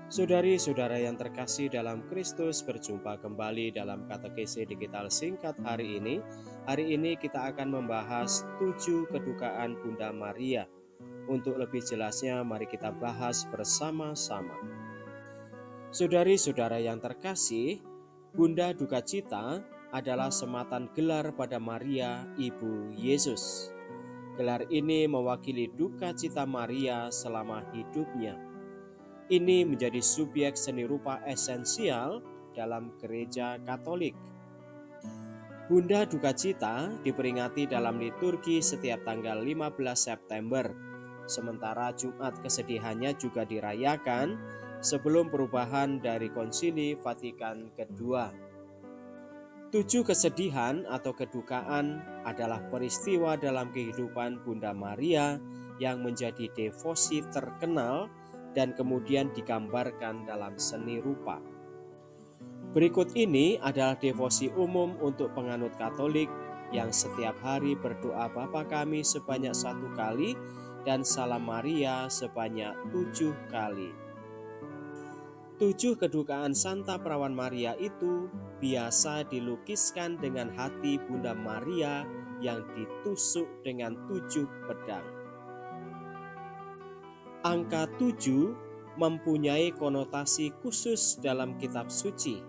Saudari-saudara yang terkasih dalam Kristus, berjumpa kembali dalam katekesi digital singkat hari ini. Hari ini kita akan membahas 7 kedukaan Bunda Maria. Untuk lebih jelasnya, mari kita bahas bersama-sama. Saudari-saudara yang terkasih, Bunda Duka Cita adalah sematan gelar pada Maria, Ibu Yesus. Gelar ini mewakili duka cita Maria selama hidupnya. Ini menjadi subjek seni rupa esensial dalam Gereja Katolik. Bunda Duka Cita diperingati dalam liturgi setiap tanggal 15 September, sementara Jumat Kesedihannya juga dirayakan sebelum perubahan dari Konsili Vatikan II. 7 kesedihan atau kedukaan adalah peristiwa dalam kehidupan Bunda Maria yang menjadi devosi terkenal dan kemudian digambarkan dalam seni rupa. Berikut ini adalah devosi umum untuk penganut Katolik yang setiap hari berdoa Bapa Kami sebanyak 1 kali dan Salam Maria sebanyak 7 kali. 7 kedukaan Santa Perawan Maria itu biasa dilukiskan dengan hati Bunda Maria yang ditusuk dengan 7 pedang. Angka 7 mempunyai konotasi khusus dalam kitab suci,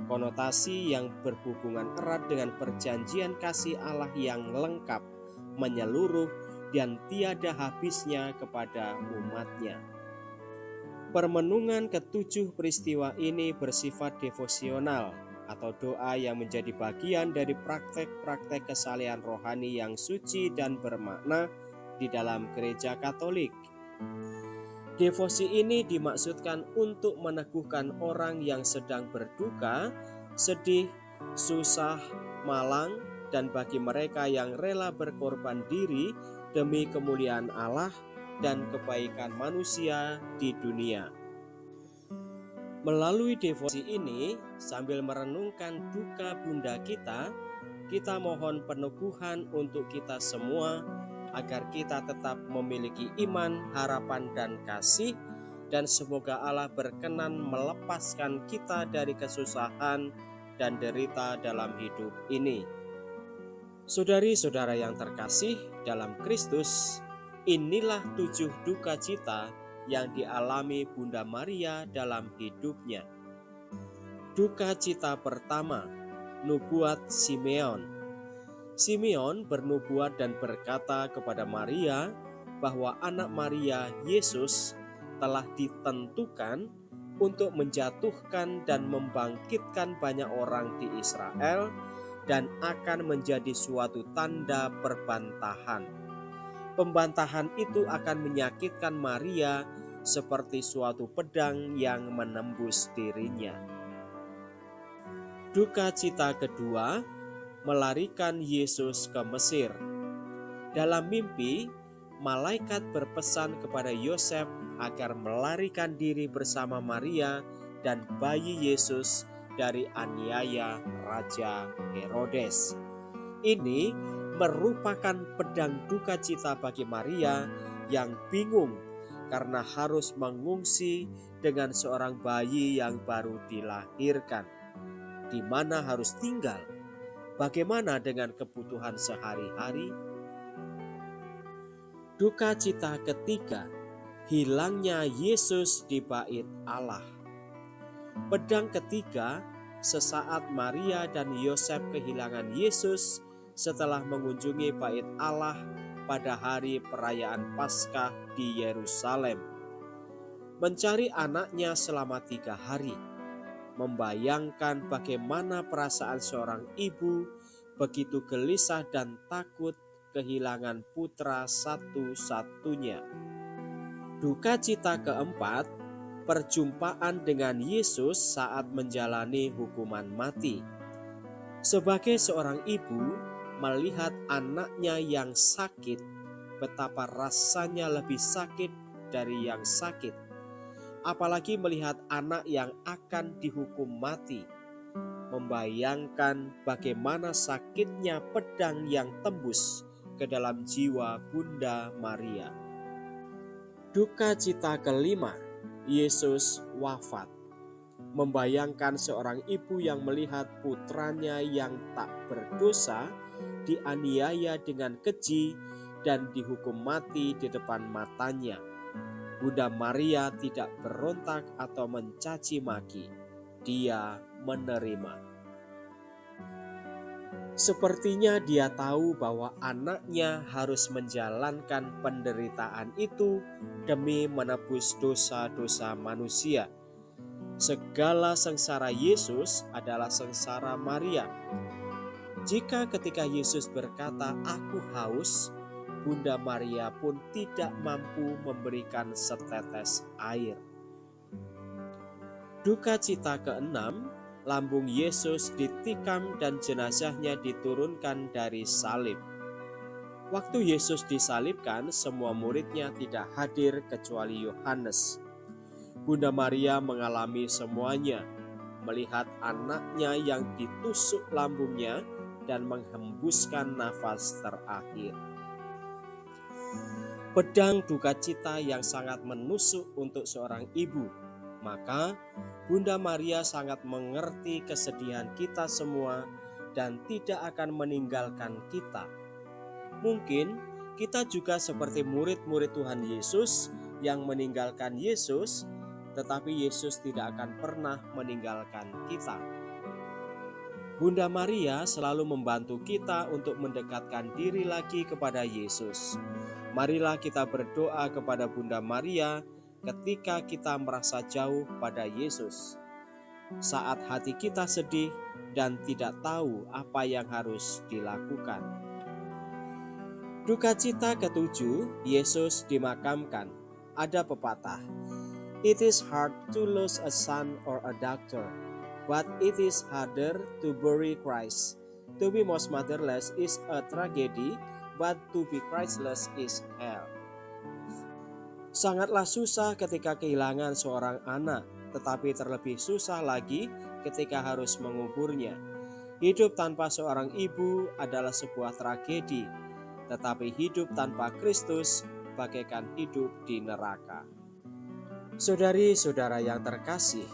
konotasi yang berhubungan erat dengan perjanjian kasih Allah yang lengkap, menyeluruh, dan tiada habisnya kepada umatnya. Permenungan ke-7 peristiwa ini bersifat devosional atau doa yang menjadi bagian dari praktek-praktek kesalehan rohani yang suci dan bermakna di dalam Gereja Katolik. Devosi ini dimaksudkan untuk meneguhkan orang yang sedang berduka, sedih, susah, malang, dan bagi mereka yang rela berkorban diri demi kemuliaan Allah dan kebaikan manusia di dunia. Melalui devosi ini, sambil merenungkan duka Bunda kita mohon peneguhan untuk kita semua agar kita tetap memiliki iman, harapan, dan kasih, dan semoga Allah berkenan melepaskan kita dari kesusahan dan derita dalam hidup ini. Saudari-saudara yang terkasih dalam Kristus, inilah 7 duka cita yang dialami Bunda Maria dalam hidupnya. Duka cita pertama, nubuat Simeon. Simeon bernubuat dan berkata kepada Maria bahwa anak Maria, Yesus, telah ditentukan untuk menjatuhkan dan membangkitkan banyak orang di Israel dan akan menjadi suatu tanda perbantahan. Pembantahan itu akan menyakitkan Maria seperti suatu pedang yang menembus dirinya. Duka cita kedua, melarikan Yesus ke Mesir. Dalam mimpi, malaikat berpesan kepada Yosef agar melarikan diri bersama Maria dan bayi Yesus dari aniaya Raja Herodes. Ini merupakan pedang duka cita bagi Maria yang bingung karena harus mengungsi dengan seorang bayi yang baru dilahirkan, di mana harus tinggal. Bagaimana dengan kebutuhan sehari-hari? Duka cita ketiga, hilangnya Yesus di bait Allah. Pedang ketiga, sesaat Maria dan Yosef kehilangan Yesus setelah mengunjungi bait Allah pada hari perayaan Paskah di Yerusalem. Mencari anaknya selama 3 hari. Membayangkan bagaimana perasaan seorang ibu begitu gelisah dan takut kehilangan putra satu-satunya. Duka cita keempat, perjumpaan dengan Yesus saat menjalani hukuman mati. Sebagai seorang ibu, melihat anaknya yang sakit, betapa rasanya lebih sakit dari yang sakit. Apalagi melihat anak yang akan dihukum mati. Membayangkan bagaimana sakitnya pedang yang tembus ke dalam jiwa Bunda Maria. Duka cita kelima, Yesus wafat. Membayangkan seorang ibu yang melihat putranya yang tak berdosa dianiaya dengan keji dan dihukum mati di depan matanya. Bunda Maria tidak berontak atau mencaci maki. Dia menerima. Sepertinya dia tahu bahwa anaknya harus menjalankan penderitaan itu demi menebus dosa-dosa manusia. Segala sengsara Yesus adalah sengsara Maria. Jika ketika Yesus berkata, "Aku haus," Bunda Maria pun tidak mampu memberikan setetes air. Duka cita keenam, lambung Yesus ditikam dan jenazahnya diturunkan dari salib. Waktu Yesus disalibkan, semua muridnya tidak hadir kecuali Yohanes. Bunda Maria mengalami semuanya, melihat anaknya yang ditusuk lambungnya dan menghembuskan nafas terakhir. Pedang duka cita yang sangat menusuk untuk seorang ibu. Maka Bunda Maria sangat mengerti kesedihan kita semua dan tidak akan meninggalkan kita. Mungkin kita juga seperti murid-murid Tuhan Yesus yang meninggalkan Yesus, tetapi Yesus tidak akan pernah meninggalkan kita. Bunda Maria selalu membantu kita untuk mendekatkan diri lagi kepada Yesus. Marilah kita berdoa kepada Bunda Maria ketika kita merasa jauh pada Yesus. Saat hati kita sedih dan tidak tahu apa yang harus dilakukan. Duka cita ketujuh, Yesus dimakamkan. Ada pepatah, "It is hard to lose a son or a daughter, but it is harder to bury Christ. To be most motherless is a tragedy, but to be Christless is hell." Sangatlah susah ketika kehilangan seorang anak, tetapi terlebih susah lagi ketika harus menguburnya. Hidup tanpa seorang ibu adalah sebuah tragedi, tetapi hidup tanpa Kristus bagaikan hidup di neraka. Saudari-saudara yang terkasih,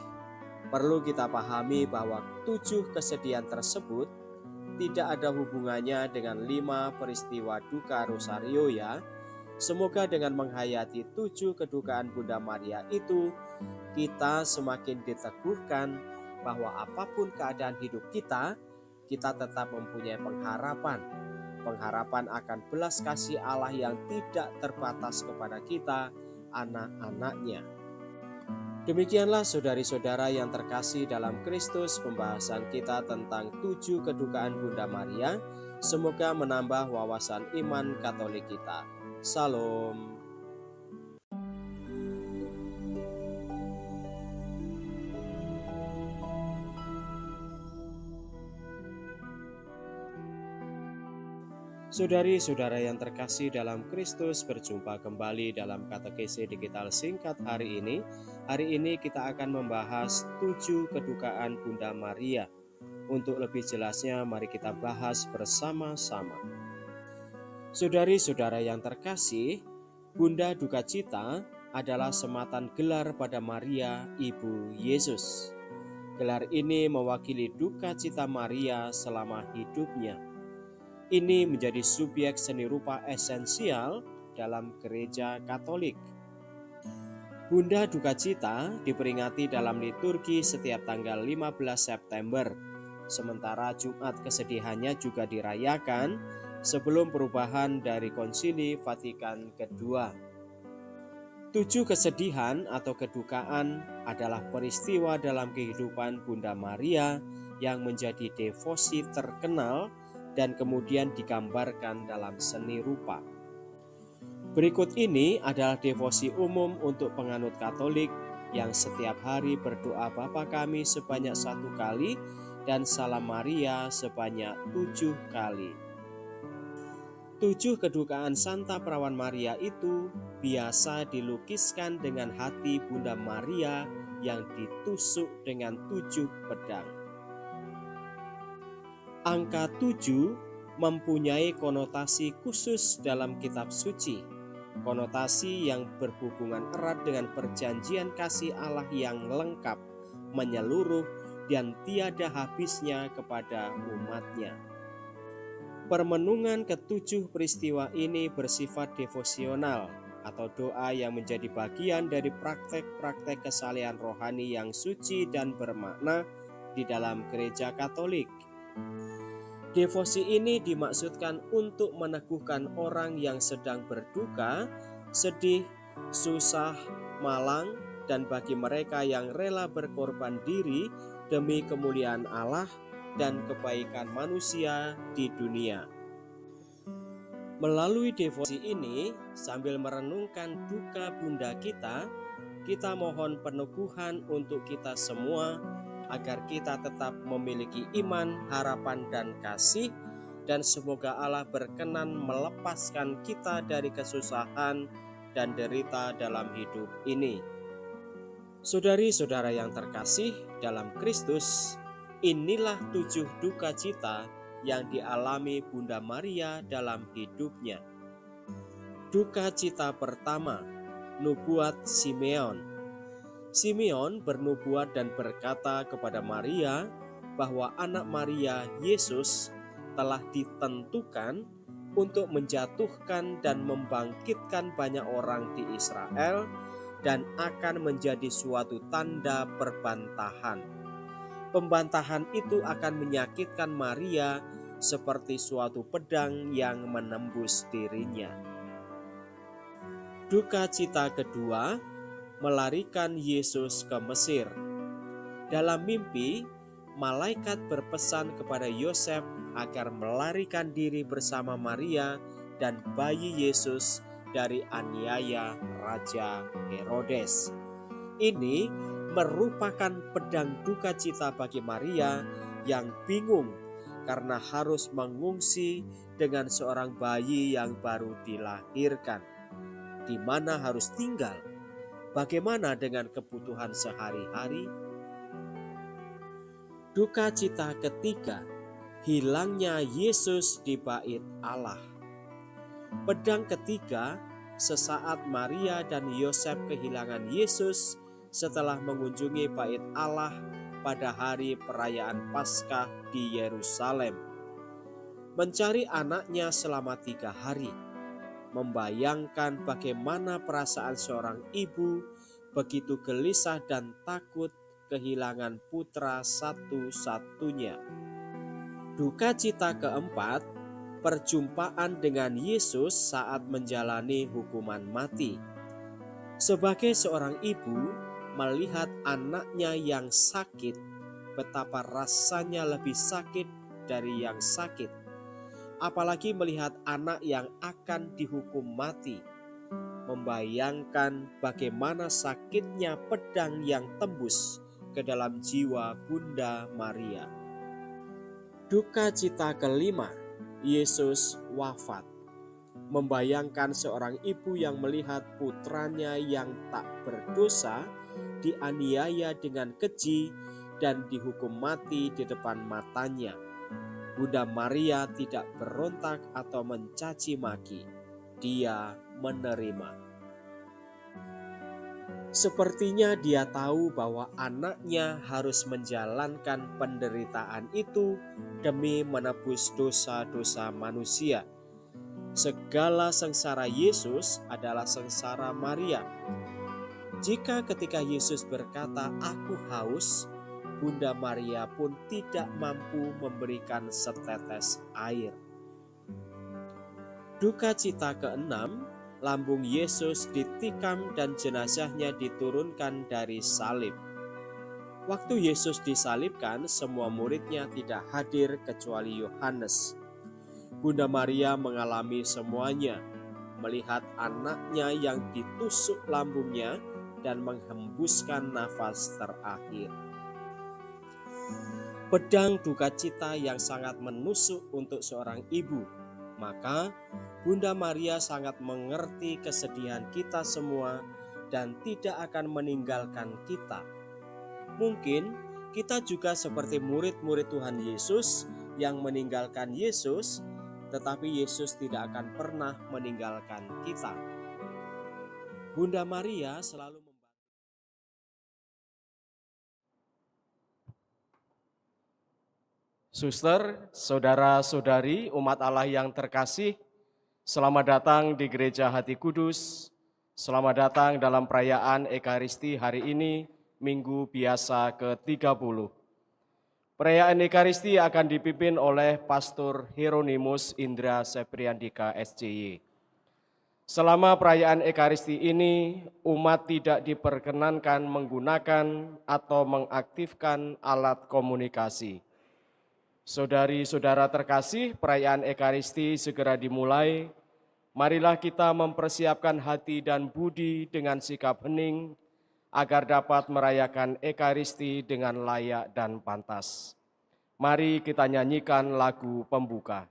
perlu kita pahami bahwa 7 kesedihan tersebut tidak ada hubungannya dengan 5 peristiwa duka Rosario ya. Semoga dengan menghayati 7 kedukaan Bunda Maria itu, kita semakin diteguhkan bahwa apapun keadaan hidup kita tetap mempunyai pengharapan. Pengharapan akan belas kasih Allah yang tidak terbatas kepada kita, anak-anaknya. Demikianlah saudari-saudara yang terkasih dalam Kristus, pembahasan kita tentang 7 kedukaan Bunda Maria. Semoga menambah wawasan iman Katolik kita. Salam. Saudari-saudara yang terkasih dalam Kristus, berjumpa kembali dalam katekesi digital singkat hari ini. Hari ini kita akan membahas 7 kedukaan Bunda Maria. Untuk lebih jelasnya, mari kita bahas bersama-sama. Saudari-saudara yang terkasih, Bunda Duka Cita adalah sematan gelar pada Maria, Ibu Yesus. Gelar ini mewakili duka cita Maria selama hidupnya. Ini menjadi subjek seni rupa esensial dalam Gereja Katolik. Bunda Duka Cita diperingati dalam liturgi setiap tanggal 15 September, sementara Jumat Kesedihannya juga dirayakan sebelum perubahan dari Konsili Vatikan II. 7 kesedihan atau kedukaan adalah peristiwa dalam kehidupan Bunda Maria yang menjadi devosi terkenal dan kemudian digambarkan dalam seni rupa. Berikut ini adalah devosi umum untuk penganut Katolik yang setiap hari berdoa Bapa Kami sebanyak 1 kali dan Salam Maria sebanyak 7 kali. 7 kedukaan Santa Perawan Maria itu biasa dilukiskan dengan hati Bunda Maria yang ditusuk dengan 7 pedang. Angka 7 mempunyai konotasi khusus dalam kitab suci. konotasi yang berhubungan erat dengan perjanjian kasih Allah yang lengkap, menyeluruh, dan tiada habisnya kepada umatnya. Permenungan ketujuh peristiwa ini bersifat devosional atau doa yang menjadi bagian dari praktek-praktek kesalehan rohani yang suci dan bermakna di dalam gereja Katolik. Devosi ini dimaksudkan untuk meneguhkan orang yang sedang berduka, sedih, susah, malang, dan bagi mereka yang rela berkorban diri demi kemuliaan Allah dan kebaikan manusia di dunia. Melalui devosi ini, sambil merenungkan duka bunda kita mohon peneguhan untuk kita semua agar kita tetap memiliki iman, harapan, dan kasih, dan semoga Allah berkenan melepaskan kita dari kesusahan dan derita dalam hidup ini. Saudari-saudara yang terkasih dalam Kristus, inilah 7 duka cita yang dialami Bunda Maria dalam hidupnya. Duka cita pertama, nubuat Simeon. Simeon bernubuat dan berkata kepada Maria bahwa anak Maria, Yesus, telah ditentukan untuk menjatuhkan dan membangkitkan banyak orang di Israel dan akan menjadi suatu tanda perbantahan. Pembantahan itu akan menyakitkan Maria seperti suatu pedang yang menembus dirinya. Duka cita kedua, melarikan Yesus ke Mesir. Dalam mimpi, malaikat berpesan kepada Yosef agar melarikan diri bersama Maria dan bayi Yesus dari aniaya Raja Herodes. Ini merupakan pedang duka cita bagi Maria yang bingung karena harus mengungsi dengan seorang bayi yang baru dilahirkan. Di mana harus tinggal? Bagaimana dengan kebutuhan sehari-hari? Duka cita ketiga, hilangnya Yesus di bait Allah. Pedang ketiga, sesaat Maria dan Yosef kehilangan Yesus setelah mengunjungi bait Allah pada hari perayaan Paskah di Yerusalem. Mencari anaknya selama 3 hari, membayangkan bagaimana perasaan seorang ibu begitu gelisah dan takut kehilangan putra satu-satunya. Duka cita keempat, perjumpaan dengan Yesus saat menjalani hukuman mati. Sebagai seorang ibu, melihat anaknya yang sakit, betapa rasanya lebih sakit dari yang sakit. Apalagi melihat anak yang akan dihukum mati. Membayangkan bagaimana sakitnya pedang yang tembus ke dalam jiwa Bunda Maria. Duka cita kelima, Yesus wafat. Membayangkan seorang ibu yang melihat putranya yang tak berdosa dianiaya dengan keji dan dihukum mati di depan matanya. Bunda Maria tidak berontak atau mencaci maki. Dia menerima. Sepertinya dia tahu bahwa anaknya harus menjalankan penderitaan itu demi menebus dosa-dosa manusia. Segala sengsara Yesus adalah sengsara Maria. Jika ketika Yesus berkata, "Aku haus," Bunda Maria pun tidak mampu memberikan setetes air. Duka cita keenam, lambung Yesus ditikam dan jenazahnya diturunkan dari salib. Waktu Yesus disalibkan, semua muridnya tidak hadir kecuali Yohanes. Bunda Maria mengalami semuanya, melihat anaknya yang ditusuk lambungnya dan menghembuskan nafas terakhir. Pedang duka cita yang sangat menusuk untuk seorang ibu. Maka Bunda Maria sangat mengerti kesedihan kita semua dan tidak akan meninggalkan kita. Mungkin kita juga seperti murid-murid Tuhan Yesus yang meninggalkan Yesus, tetapi Yesus tidak akan pernah meninggalkan kita. Bunda Maria selalu membantu. Suster, saudara-saudari, umat Allah yang terkasih, selamat datang di Gereja Hati Kudus. Selamat datang dalam perayaan Ekaristi hari ini, Minggu Biasa ke-30. Perayaan Ekaristi akan dipimpin oleh Pastor Hieronymus Indra Sepriandika SCY. Selama perayaan Ekaristi ini, umat tidak diperkenankan menggunakan atau mengaktifkan alat komunikasi. Saudari-saudara terkasih, perayaan Ekaristi segera dimulai. Marilah kita mempersiapkan hati dan budi dengan sikap hening, agar dapat merayakan Ekaristi dengan layak dan pantas. Mari kita nyanyikan lagu pembuka.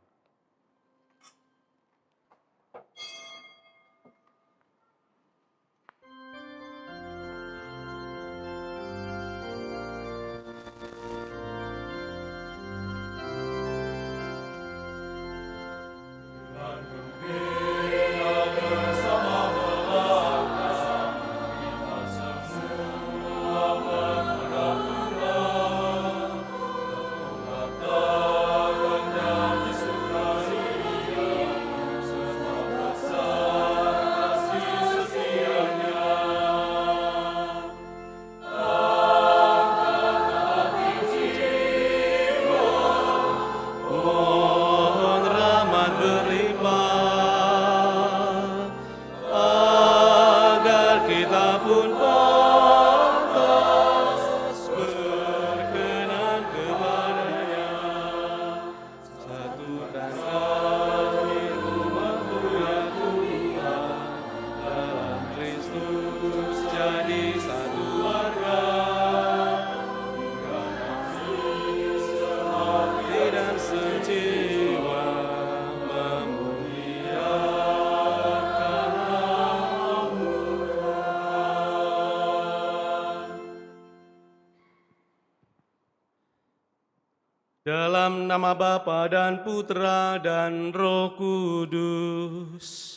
Dalam nama Bapa dan Putra dan Roh Kudus.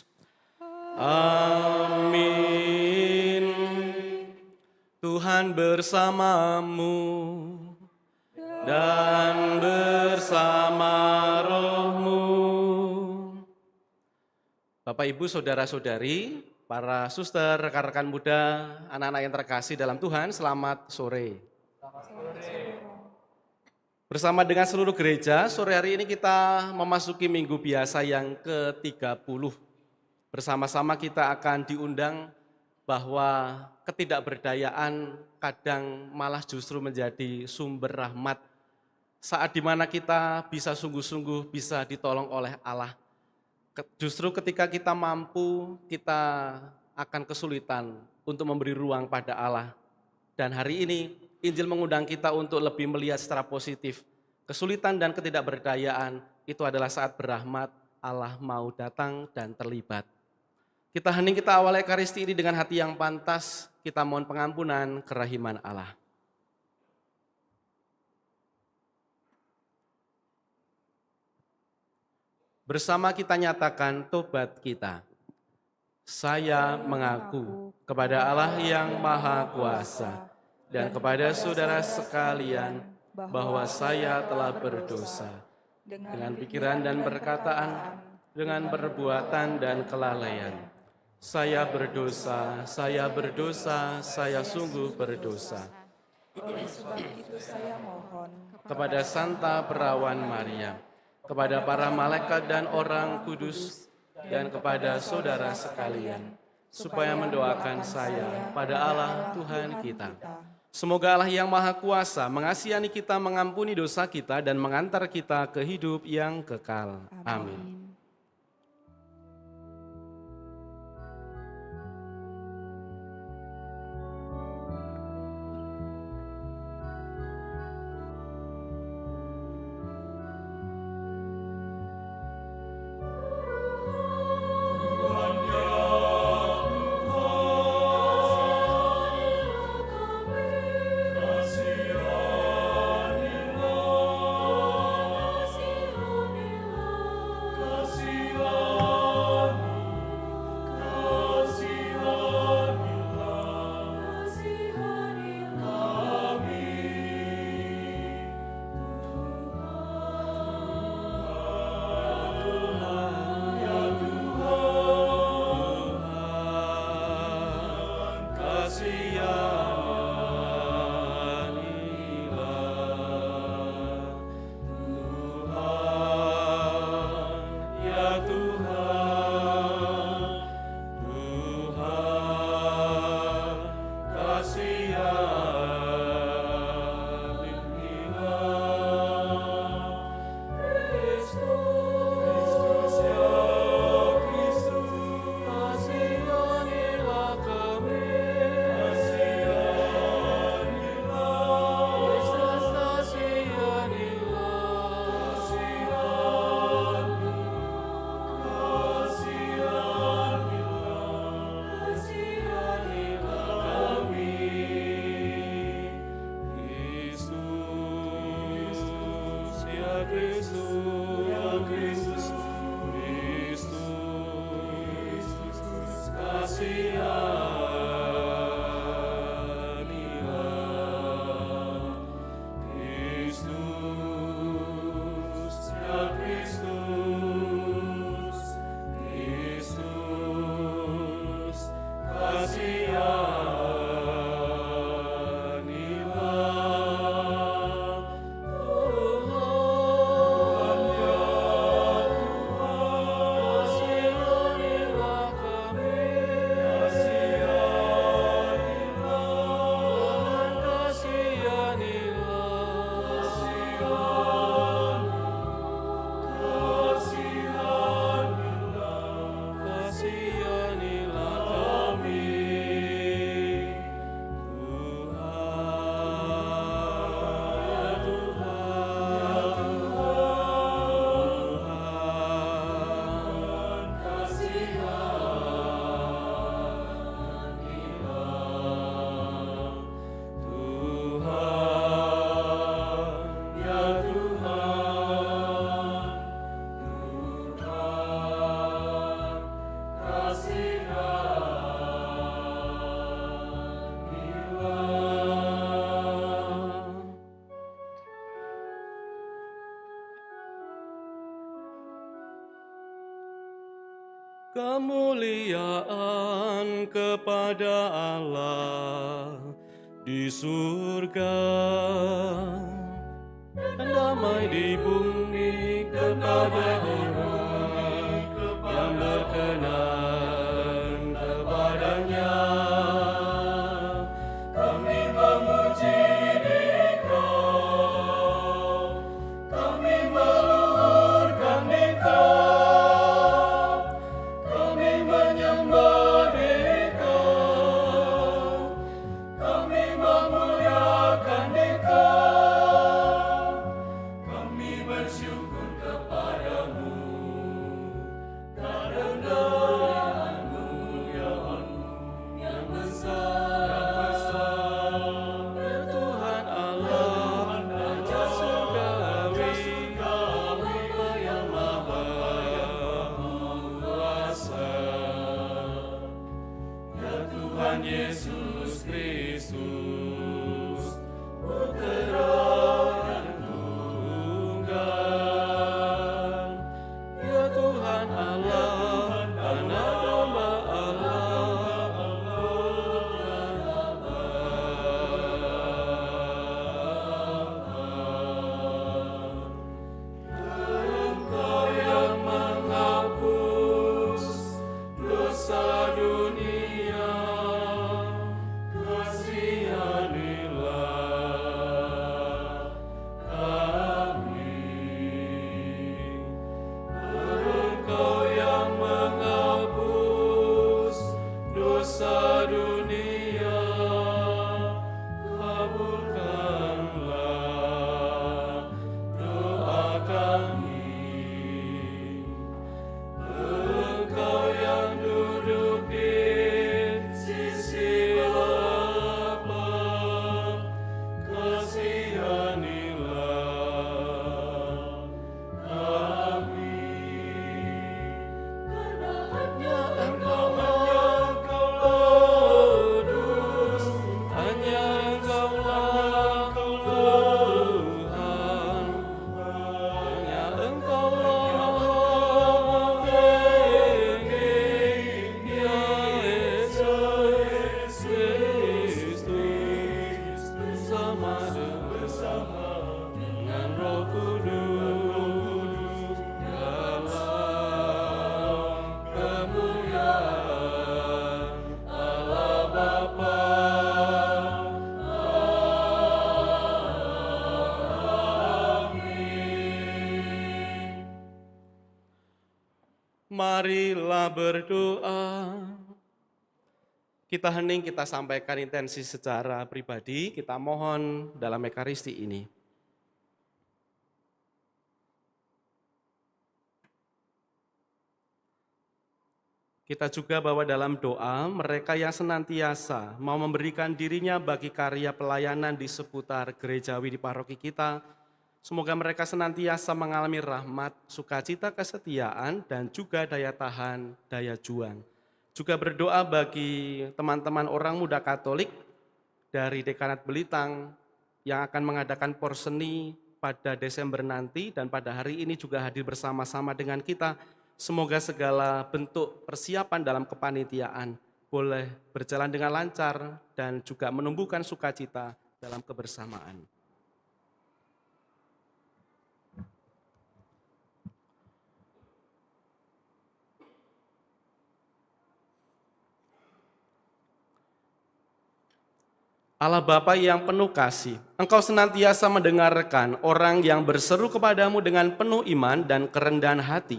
Amin. Tuhan bersamamu dan bersama rohmu. Bapak, Ibu, Saudara-saudari, para suster, rekan-rekan muda, anak-anak yang terkasih dalam Tuhan, selamat sore. Bersama dengan seluruh gereja, sore hari ini kita memasuki Minggu Biasa yang ke-30. Bersama-sama kita akan diundang bahwa ketidakberdayaan kadang malah justru menjadi sumber rahmat. Saat dimana kita bisa sungguh-sungguh bisa ditolong oleh Allah. Justru ketika kita mampu, kita akan kesulitan untuk memberi ruang pada Allah. Dan hari ini, Injil mengundang kita untuk lebih melihat secara positif. Kesulitan dan ketidakberdayaan itu adalah saat berahmat Allah mau datang dan terlibat. Kita hening, kita awal Ekaristi ini dengan hati yang pantas, kita mohon pengampunan kerahiman Allah. Bersama kita nyatakan tobat kita. Saya mengaku kepada Allah yang Maha Kuasa dan kepada saudara sekalian bahwa saya telah berdosa dengan pikiran dan perkataan, dengan perbuatan dan kelalaian. Saya berdosa, saya sungguh berdosa. Oleh sebab itu saya mohon kepada Santa Perawan Maria, kepada para malaikat dan orang kudus, dan kepada saudara sekalian, supaya mendoakan saya pada Allah Tuhan kita. Semoga Allah yang Maha Kuasa mengasihani kita, mengampuni dosa kita, dan mengantar kita ke hidup yang kekal. Amin. Kristus, kasihanilah. Kristus, ya Kristus, Kristus, kasihanilah. Tuhan ya Tuhan, kasihanilah kami. Kemuliaan kepada Allah di surga dan damai di bumi kepada orang yang berkenan kepadanya. Kami memuji Dikau, kami meluhurkan Dikau, kami menyembah Dikau, kami memuliakan Dikau, kami bersyukur kepadamu karena kemuliaan-Mu yang besar, ya Tuhan Allah, Raja surgawi, Bapa yang maha kuasa, ya Tuhan Yesus Kristus, Putra yang tunggal, ya Tuhan Allah, Anak domba Allah, Engkau yang menghapus dosa dunia, kasihanilah kami. Engkau yang menghapus dosa dunia, kabulkanlah doa kami. Engkau yang duduk di sisi Bapa, kasihanilah kami. Karena hanya Engkaulah kudus, hanya Engkaulah Tuhan, hanya Engkaulah tinggi, ya Yesus Kristus, bersama dengan Roh Kudus, dalam kemuliaan Allah Bapa. Amin. Marilah berdoa. Kita hening, kita sampaikan intensi secara pribadi, kita mohon dalam Ekaristi ini. Kita juga bawa dalam doa mereka yang senantiasa mau memberikan dirinya bagi karya pelayanan di seputar gerejawi di paroki kita, Semoga mereka senantiasa mengalami rahmat, sukacita, kesetiaan, dan juga daya tahan, daya juang. Juga berdoa bagi teman-teman orang muda Katolik dari Dekanat Belitang yang akan mengadakan porseni pada Desember nanti dan pada hari ini juga hadir bersama-sama dengan kita. Semoga segala bentuk persiapan dalam kepanitiaan boleh berjalan dengan lancar dan juga menumbuhkan sukacita dalam kebersamaan. Allah Bapa yang penuh kasih, Engkau senantiasa mendengarkan orang yang berseru kepadamu dengan penuh iman dan kerendahan hati.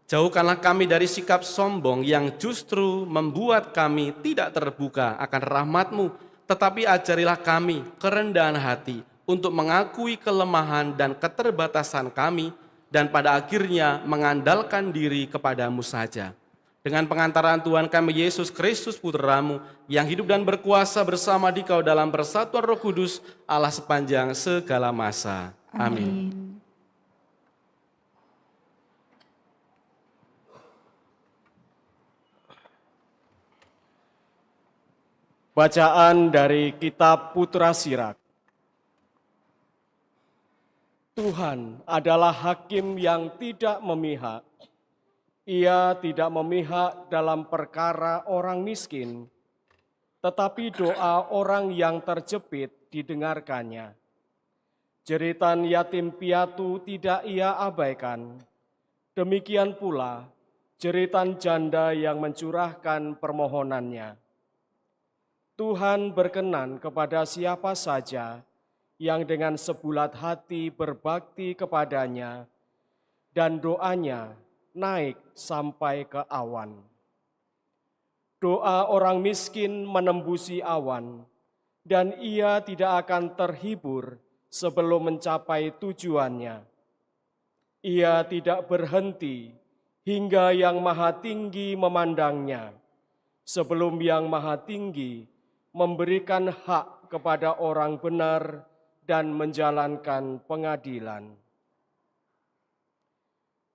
Jauhkanlah kami dari sikap sombong yang justru membuat kami tidak terbuka akan rahmat-Mu, tetapi ajarilah kami kerendahan hati untuk mengakui kelemahan dan keterbatasan kami dan pada akhirnya mengandalkan diri kepadamu saja. Dengan pengantaran Tuhan kami Yesus Kristus Putra-Mu yang hidup dan berkuasa bersama Dikau dalam persatuan Roh Kudus Allah sepanjang segala masa. Amin. Bacaan dari Kitab Putra Sirak. Tuhan adalah hakim yang tidak memihak. Ia tidak memihak dalam perkara orang miskin, tetapi doa orang yang terjepit didengarkannya. Jeritan yatim piatu tidak ia abaikan. Demikian pula jeritan janda yang mencurahkan permohonannya. Tuhan berkenan kepada siapa saja yang dengan sebulat hati berbakti kepadanya, dan doanya naik sampai ke awan. Doa orang miskin menembusi awan, dan ia tidak akan terhibur sebelum mencapai tujuannya. Ia tidak berhenti hingga Yang Maha Tinggi memandangnya, sebelum Yang Maha Tinggi memberikan hak kepada orang benar dan menjalankan pengadilan.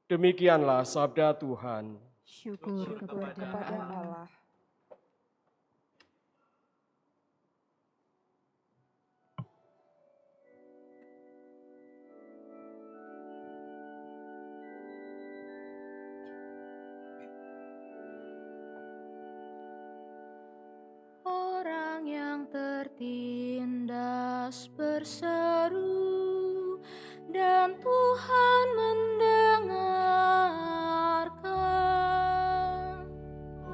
Demikianlah sabda Tuhan. Syukur kepada Allah. Orang yang tertindas berseru dan Tuhan mendengarkan.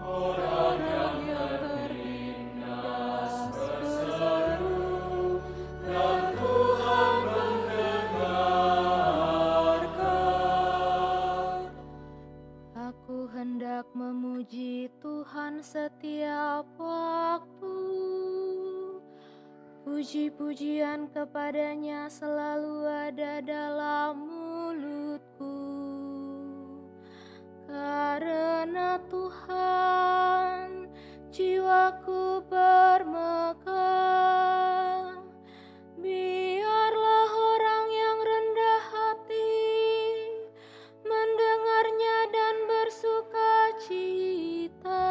Orang yang tertindas berseru dan Tuhan mendengarkan. Aku hendak memuji Tuhan setiap waktu. Puji-pujian kepadanya selalu ada dalam mulutku. Karena Tuhan jiwaku bermegah. Biarlah orang yang rendah hati mendengarnya dan bersuka cita.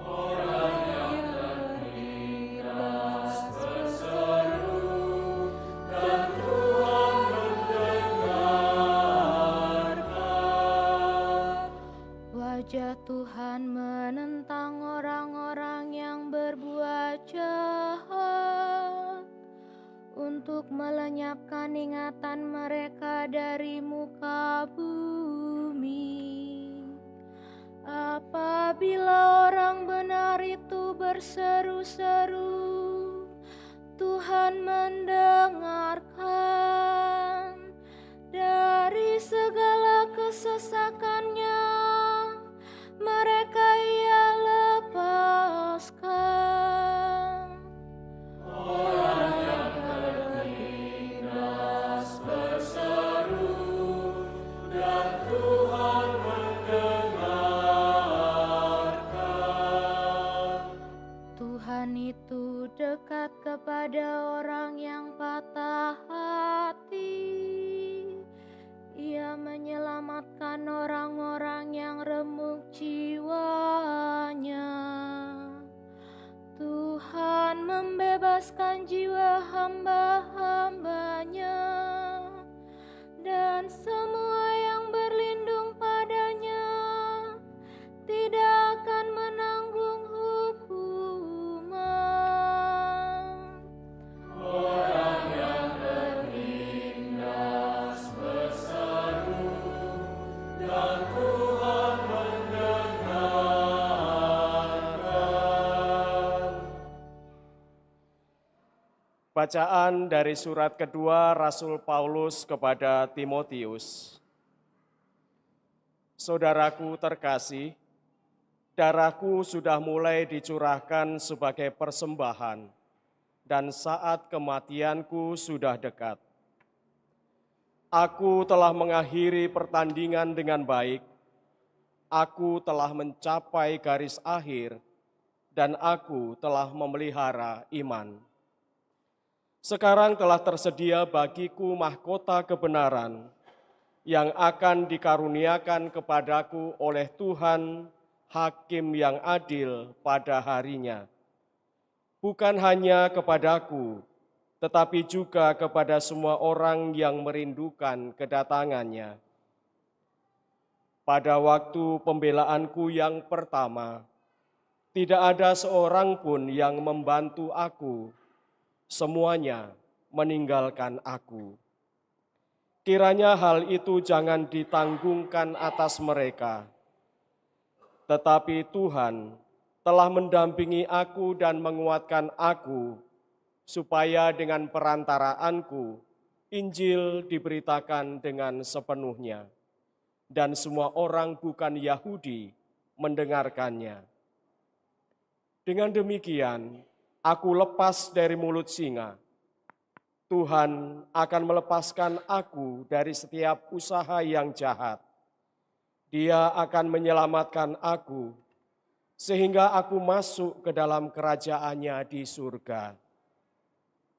Orang yang tertindas berseru dan Tuhan mendengarkan. Wajah Tuhan menentang orang-orang yang berbuat jahat, untuk melenyapkan ingatan mereka dari muka bumi. Apabila orang benar itu berseru-seru, Tuhan mendengarkan. Dari segala kesesakannya mereka ia lepaskan. Orang yang tertindas berseru dan Tuhan mendengarkan. Tuhan itu dekat kepada orang yang patah hati. Ia menyelamatkan orang-orang yang remuk jiwanya. Tuhan membebaskan jiwa hamba-hambanya, dan semua yang berlindung padanya tidak akan menanggung hukuman. Orang yang tertindas berseru, dan Tuhan mendengarkan. Bacaan dari surat kedua Rasul Paulus kepada Timotius. Saudaraku terkasih, darahku sudah mulai dicurahkan sebagai persembahan, dan saat kematianku sudah dekat. Aku telah mengakhiri pertandingan dengan baik, aku telah mencapai garis akhir, dan aku telah memelihara iman. Sekarang telah tersedia bagiku mahkota kebenaran yang akan dikaruniakan kepadaku oleh Tuhan, Hakim yang adil pada harinya. Bukan hanya kepadaku, tetapi juga kepada semua orang yang merindukan kedatangannya. Pada waktu pembelaanku yang pertama, tidak ada seorang pun yang membantu aku. Semuanya meninggalkan aku. Kiranya hal itu jangan ditanggungkan atas mereka. Tetapi Tuhan telah mendampingi aku dan menguatkan aku, supaya dengan perantaraanku, Injil diberitakan dengan sepenuhnya, dan semua orang bukan Yahudi mendengarkannya. Dengan demikian, aku lepas dari mulut singa. Tuhan akan melepaskan aku dari setiap usaha yang jahat. Dia akan menyelamatkan aku, sehingga aku masuk ke dalam kerajaannya di surga.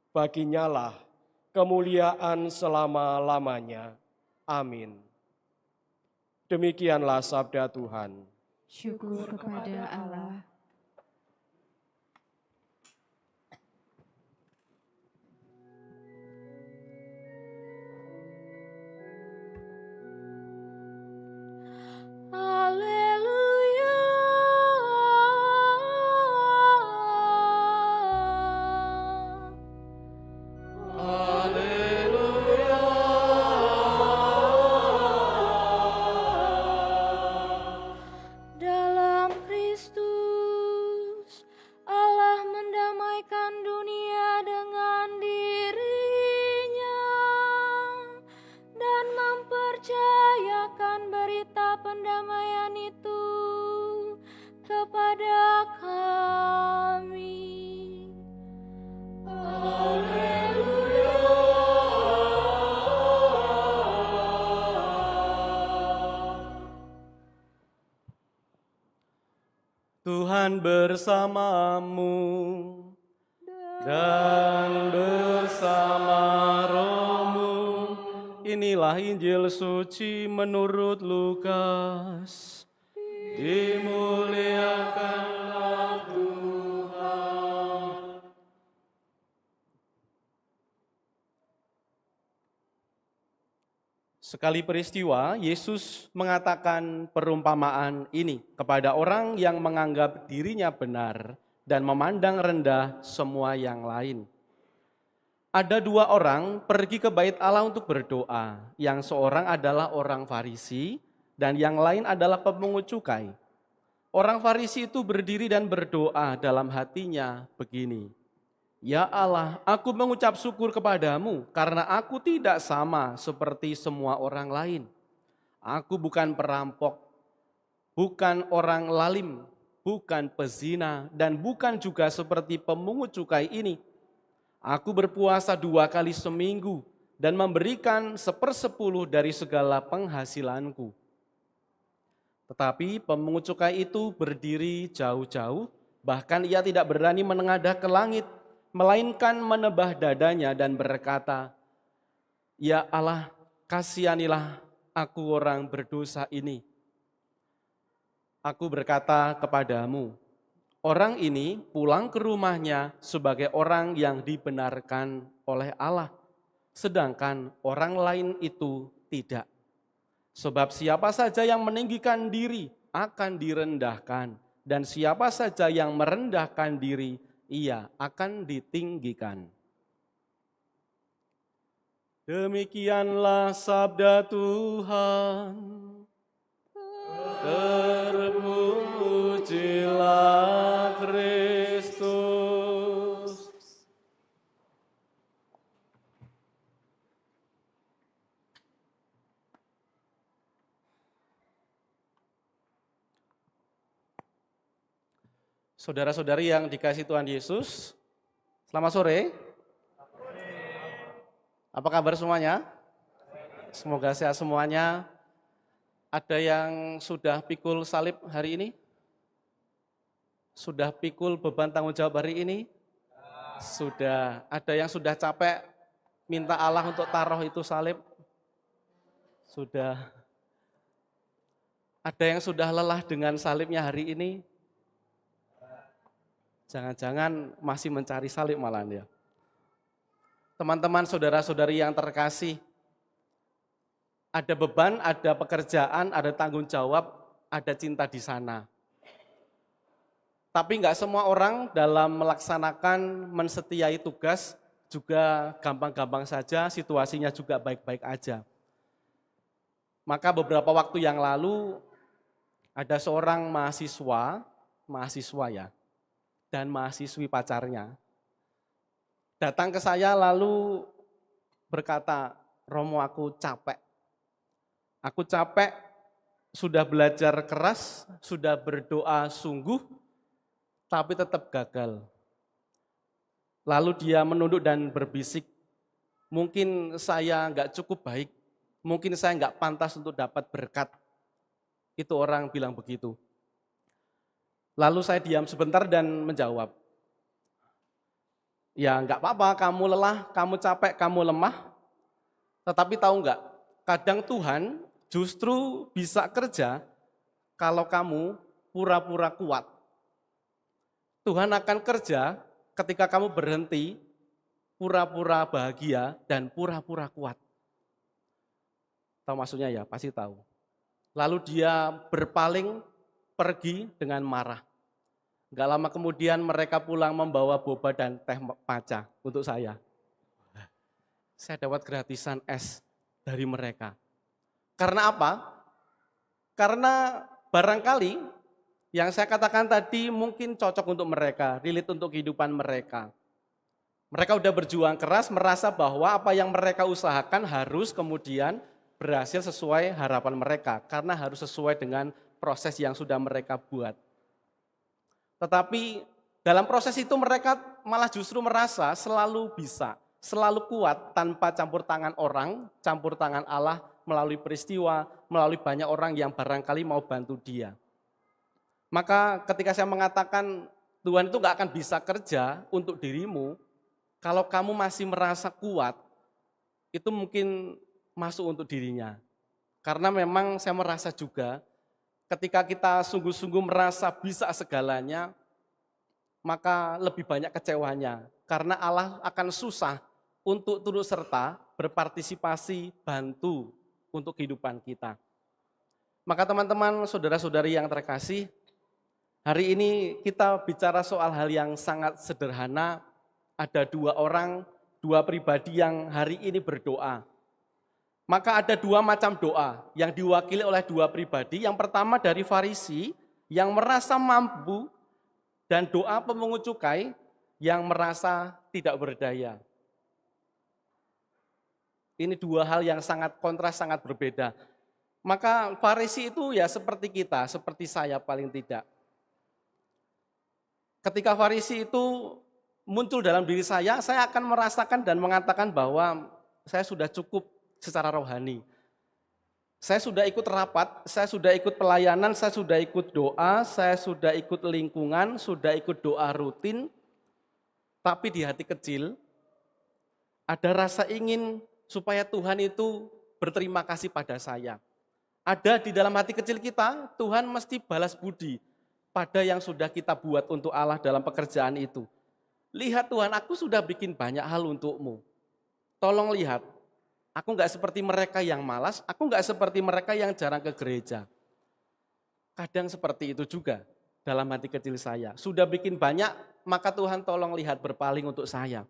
Baginya lah kemuliaan selama-lamanya. Amin. Demikianlah sabda Tuhan. Syukur kepada Allah. Haleluya. Dalam Kristus, Allah mendamaikan dunia dengan diri-Nya dan mempercayakan berita pendamaian itu kepada kami. Tuhan bersamamu dan bersama rohmu. Inilah Injil suci menurut Lukas. Dimuliakanlah Tuhan. Sekali peristiwa, Yesus mengatakan perumpamaan ini kepada orang yang menganggap dirinya benar dan memandang rendah semua yang lain. Ada dua orang pergi ke bait Allah untuk berdoa. Yang seorang adalah orang Farisi dan yang lain adalah pemungut cukai. Orang Farisi itu berdiri dan berdoa dalam hatinya begini, "Ya Allah, aku mengucap syukur kepadamu karena aku tidak sama seperti semua orang lain. Aku bukan perampok, bukan orang lalim, bukan pezina, dan bukan juga seperti pemungut cukai ini. Aku berpuasa 2 kali seminggu dan memberikan 1/10 dari segala penghasilanku." Tetapi pemungut cukai itu berdiri jauh-jauh, bahkan ia tidak berani menengadah ke langit, melainkan menebah dadanya dan berkata, "Ya Allah, kasihanilah aku orang berdosa ini." Aku berkata kepadamu, orang ini pulang ke rumahnya sebagai orang yang dibenarkan oleh Allah, sedangkan orang lain itu tidak. Sebab siapa saja yang meninggikan diri akan direndahkan, dan siapa saja yang merendahkan diri, ia akan ditinggikan. Demikianlah sabda Tuhan. Terpujilah Kristus. Saudara-saudari yang dikasihi Tuhan Yesus, selamat sore. Apa kabar semuanya? Semoga sehat semuanya. Ada yang sudah pikul salib hari ini? Sudah pikul beban tanggung jawab hari ini? Sudah. Ada yang sudah capek minta Allah untuk taruh itu salib? Sudah. Ada yang sudah lelah dengan salibnya hari ini? Jangan-jangan masih mencari salib malahan ya. Teman-teman, saudara-saudari yang terkasih, ada beban, ada pekerjaan, ada tanggung jawab, ada cinta di sana. Tapi enggak semua orang dalam melaksanakan mensetiai tugas juga gampang-gampang saja, situasinya juga baik-baik aja. Maka beberapa waktu yang lalu ada seorang mahasiswa ya, dan mahasiswi pacarnya datang ke saya lalu berkata, "Romo, aku capek. Aku capek, sudah belajar keras, sudah berdoa sungguh, tapi tetap gagal." Lalu dia menunduk dan berbisik, "Mungkin saya enggak cukup baik, mungkin saya enggak pantas untuk dapat berkat." Itu orang bilang begitu. Lalu saya diam sebentar dan menjawab, "Ya enggak apa-apa, kamu lelah, kamu capek, kamu lemah, tetapi tahu enggak, kadang Tuhan justru bisa kerja kalau kamu pura-pura kuat. Tuhan akan kerja ketika kamu berhenti pura-pura bahagia dan pura-pura kuat." Tahu maksudnya ya? Pasti tahu. Lalu dia berpaling pergi dengan marah. Enggak lama kemudian mereka pulang membawa boba dan teh maca untuk saya. Saya dapat gratisan es dari mereka. Karena apa? Karena barangkali yang saya katakan tadi mungkin cocok untuk mereka, relate untuk kehidupan mereka. Mereka udah berjuang keras, merasa bahwa apa yang mereka usahakan harus kemudian berhasil sesuai harapan mereka, karena harus sesuai dengan proses yang sudah mereka buat. Tetapi dalam proses itu mereka malah justru merasa selalu bisa, selalu kuat tanpa campur tangan orang, campur tangan Allah, melalui peristiwa, melalui banyak orang yang barangkali mau bantu dia. Maka ketika saya mengatakan Tuhan itu gak akan bisa kerja untuk dirimu, kalau kamu masih merasa kuat, itu mungkin masuk untuk dirinya. Karena memang saya merasa juga, ketika kita sungguh-sungguh merasa bisa segalanya, maka lebih banyak kecewanya. Karena Allah akan susah untuk turut serta, berpartisipasi, bantu untuk kehidupan kita. Maka teman-teman, saudara-saudari yang terkasih, hari ini kita bicara soal hal yang sangat sederhana. Ada dua orang, dua pribadi yang hari ini berdoa. Maka ada dua macam doa yang diwakili oleh dua pribadi. Yang pertama dari Farisi yang merasa mampu, dan doa pemungut cukai yang merasa tidak berdaya. Ini dua hal yang sangat kontras, sangat berbeda. Maka Farisi itu ya seperti kita, seperti saya paling tidak. Ketika Farisi itu muncul dalam diri saya akan merasakan dan mengatakan bahwa saya sudah cukup secara rohani. Saya sudah ikut rapat, saya sudah ikut pelayanan, saya sudah ikut doa, saya sudah ikut lingkungan, sudah ikut doa rutin. Tapi di hati kecil ada rasa ingin supaya Tuhan itu berterima kasih pada saya. Ada di dalam hati kecil kita, Tuhan mesti balas budi pada yang sudah kita buat untuk Allah dalam pekerjaan itu. Lihat Tuhan, aku sudah bikin banyak hal untukmu. Tolong lihat, aku enggak seperti mereka yang malas, aku enggak seperti mereka yang jarang ke gereja. Kadang seperti itu juga dalam hati kecil saya. Sudah bikin banyak, maka Tuhan tolong lihat berpaling untuk saya.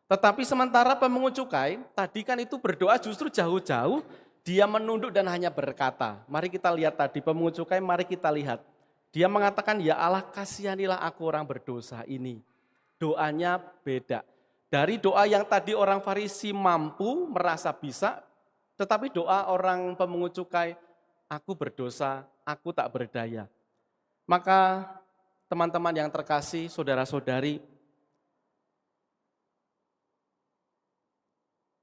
Tetapi sementara pemungut cukai, tadi kan itu berdoa justru jauh-jauh, dia menunduk dan hanya berkata. Mari kita lihat tadi pemungut cukai, mari kita lihat. Dia mengatakan, ya Allah kasihanilah aku orang berdosa ini. Doanya beda. Dari doa yang tadi orang Farisi mampu, merasa bisa, tetapi doa orang pemungut cukai, aku berdosa, aku tak berdaya. Maka teman-teman yang terkasih, saudara-saudari,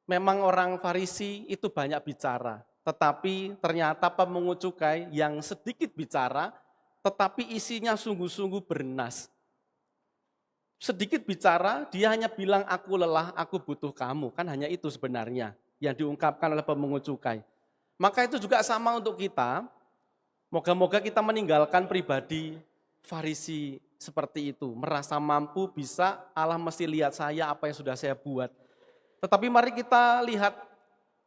memang orang Farisi itu banyak bicara, tetapi ternyata pemungut cukai yang sedikit bicara, tetapi isinya sungguh-sungguh bernas. Sedikit bicara, dia hanya bilang aku lelah, aku butuh kamu. Kan hanya itu sebenarnya yang diungkapkan oleh pemungut cukai. Maka itu juga sama untuk kita, moga-moga kita meninggalkan pribadi Farisi seperti itu. Merasa mampu, bisa, Allah mesti lihat saya apa yang sudah saya buat. Tetapi mari kita lihat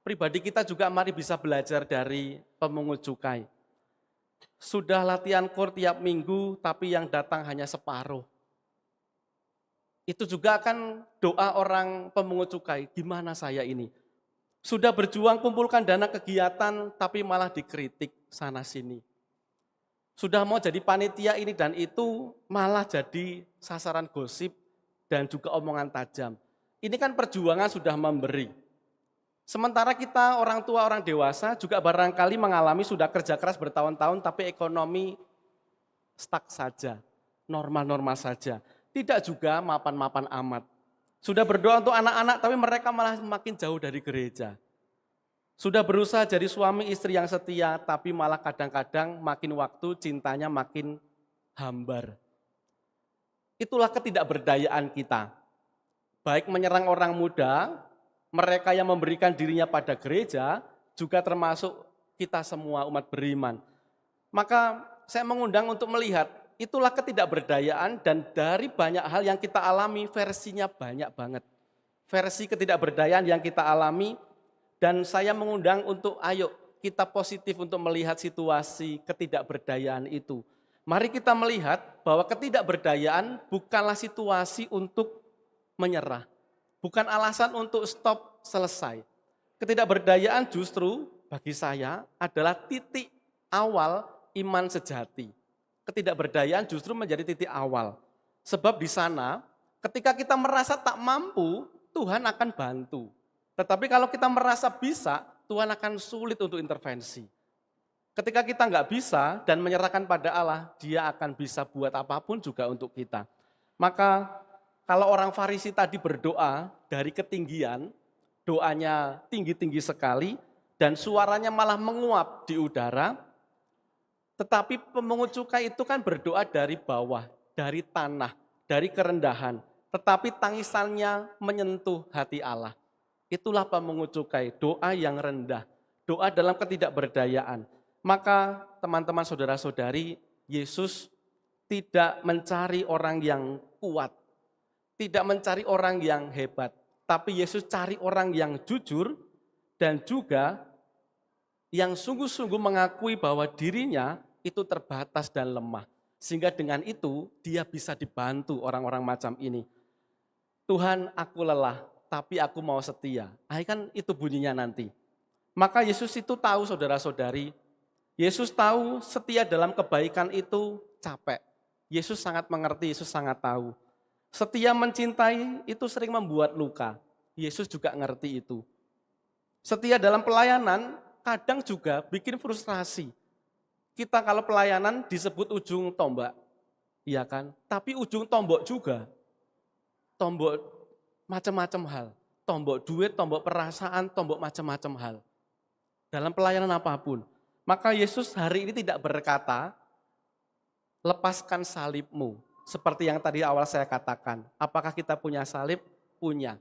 pribadi kita juga mari bisa belajar dari pemungut cukai. Sudah latihan KOR tiap minggu tapi yang datang hanya separuh. Itu juga akan doa orang pemungut cukai, gimana saya ini? Sudah berjuang kumpulkan dana kegiatan tapi malah dikritik sana sini. Sudah mau jadi panitia ini dan itu malah jadi sasaran gosip dan juga omongan tajam. Ini kan perjuangan sudah memberi. Sementara kita orang tua, orang dewasa juga barangkali mengalami sudah kerja keras bertahun-tahun tapi ekonomi stuck saja, normal-normal saja. Tidak juga mapan-mapan amat. Sudah berdoa untuk anak-anak tapi mereka malah makin jauh dari gereja. Sudah berusaha jadi suami istri yang setia tapi malah kadang-kadang makin waktu cintanya makin hambar. Itulah ketidakberdayaan kita. Baik menyerang orang muda, mereka yang memberikan dirinya pada gereja, juga termasuk kita semua umat beriman. Maka saya mengundang untuk melihat, itulah ketidakberdayaan dan dari banyak hal yang kita alami, versinya banyak banget. Versi ketidakberdayaan yang kita alami, dan saya mengundang untuk ayo kita positif untuk melihat situasi ketidakberdayaan itu. Mari kita melihat bahwa ketidakberdayaan bukanlah situasi untuk menyerah. Bukan alasan untuk stop selesai. Ketidakberdayaan justru bagi saya adalah titik awal iman sejati. Ketidakberdayaan justru menjadi titik awal. Sebab di sana ketika kita merasa tak mampu, Tuhan akan bantu. Tetapi kalau kita merasa bisa, Tuhan akan sulit untuk intervensi. Ketika kita nggak bisa dan menyerahkan pada Allah, Dia akan bisa buat apapun juga untuk kita. Maka kalau orang Farisi tadi berdoa dari ketinggian, doanya tinggi-tinggi sekali, dan suaranya malah menguap di udara, tetapi pemungut cukai itu kan berdoa dari bawah, dari tanah, dari kerendahan, tetapi tangisannya menyentuh hati Allah. Itulah pemungut cukai, doa yang rendah, doa dalam ketidakberdayaan. Maka teman-teman saudara-saudari, Yesus tidak mencari orang yang kuat, tidak mencari orang yang hebat, tapi Yesus cari orang yang jujur dan juga yang sungguh-sungguh mengakui bahwa dirinya itu terbatas dan lemah. Sehingga dengan itu dia bisa dibantu orang-orang macam ini. Tuhan, aku lelah, tapi aku mau setia. Kan itu bunyinya nanti. Maka Yesus itu tahu saudara-saudari, Yesus tahu setia dalam kebaikan itu capek. Yesus sangat mengerti, Yesus sangat tahu. Setia mencintai itu sering membuat luka. Yesus juga ngerti itu. Setia dalam pelayanan kadang juga bikin frustrasi. Kita kalau pelayanan disebut ujung tombak, iya kan? Tapi ujung tombak juga. Tombak macam-macam hal. Tombak duit, tombak perasaan, tombak macam-macam hal. Dalam pelayanan apapun. Maka Yesus hari ini tidak berkata, lepaskan salibmu. Seperti yang tadi awal saya katakan, apakah kita punya salib? Punya.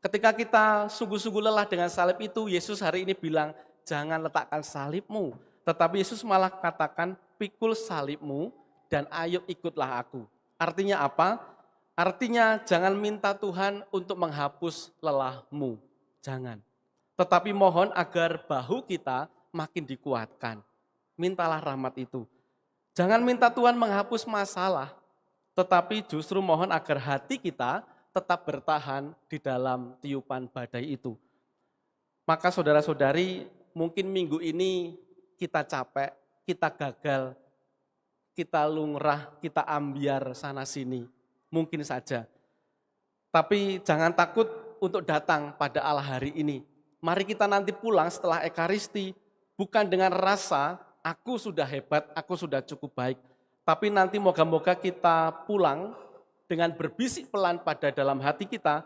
Ketika kita sungguh-sungguh lelah dengan salib itu, Yesus hari ini bilang, jangan letakkan salibmu. Tetapi Yesus malah katakan, pikul salibmu dan ayo ikutlah aku. Artinya apa? Artinya jangan minta Tuhan untuk menghapus lelahmu. Jangan. Tetapi mohon agar bahu kita makin dikuatkan. Mintalah rahmat itu. Jangan minta Tuhan menghapus masalah. Tetapi justru mohon agar hati kita tetap bertahan di dalam tiupan badai itu. Maka saudara-saudari, mungkin minggu ini kita capek, kita gagal, kita lungrah, kita ambiar sana-sini. Mungkin saja. Tapi jangan takut untuk datang pada Allah hari ini. Mari kita nanti pulang setelah Ekaristi, bukan dengan rasa, aku sudah hebat, aku sudah cukup baik. Tapi nanti moga-moga kita pulang dengan berbisik pelan pada dalam hati kita,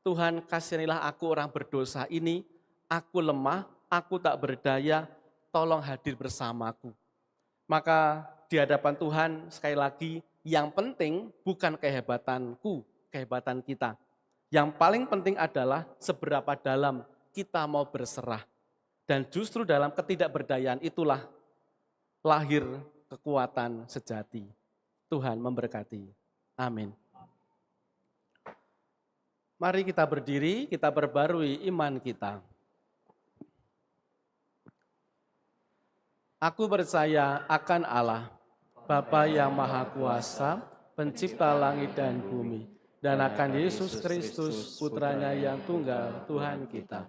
Tuhan kasihanilah aku orang berdosa ini, aku lemah, aku tak berdaya, tolong hadir bersamaku. Maka di hadapan Tuhan sekali lagi, yang penting bukan kehebatanku, kehebatan kita. Yang paling penting adalah seberapa dalam kita mau berserah. Dan justru dalam ketidakberdayaan itulah lahir kekuatan sejati. Tuhan memberkati. Amin. Mari kita berdiri, kita perbarui iman kita. Aku percaya akan Allah, Bapa yang Maha Kuasa, pencipta langit dan bumi, dan akan Yesus Kristus, putranya yang tunggal, Tuhan kita,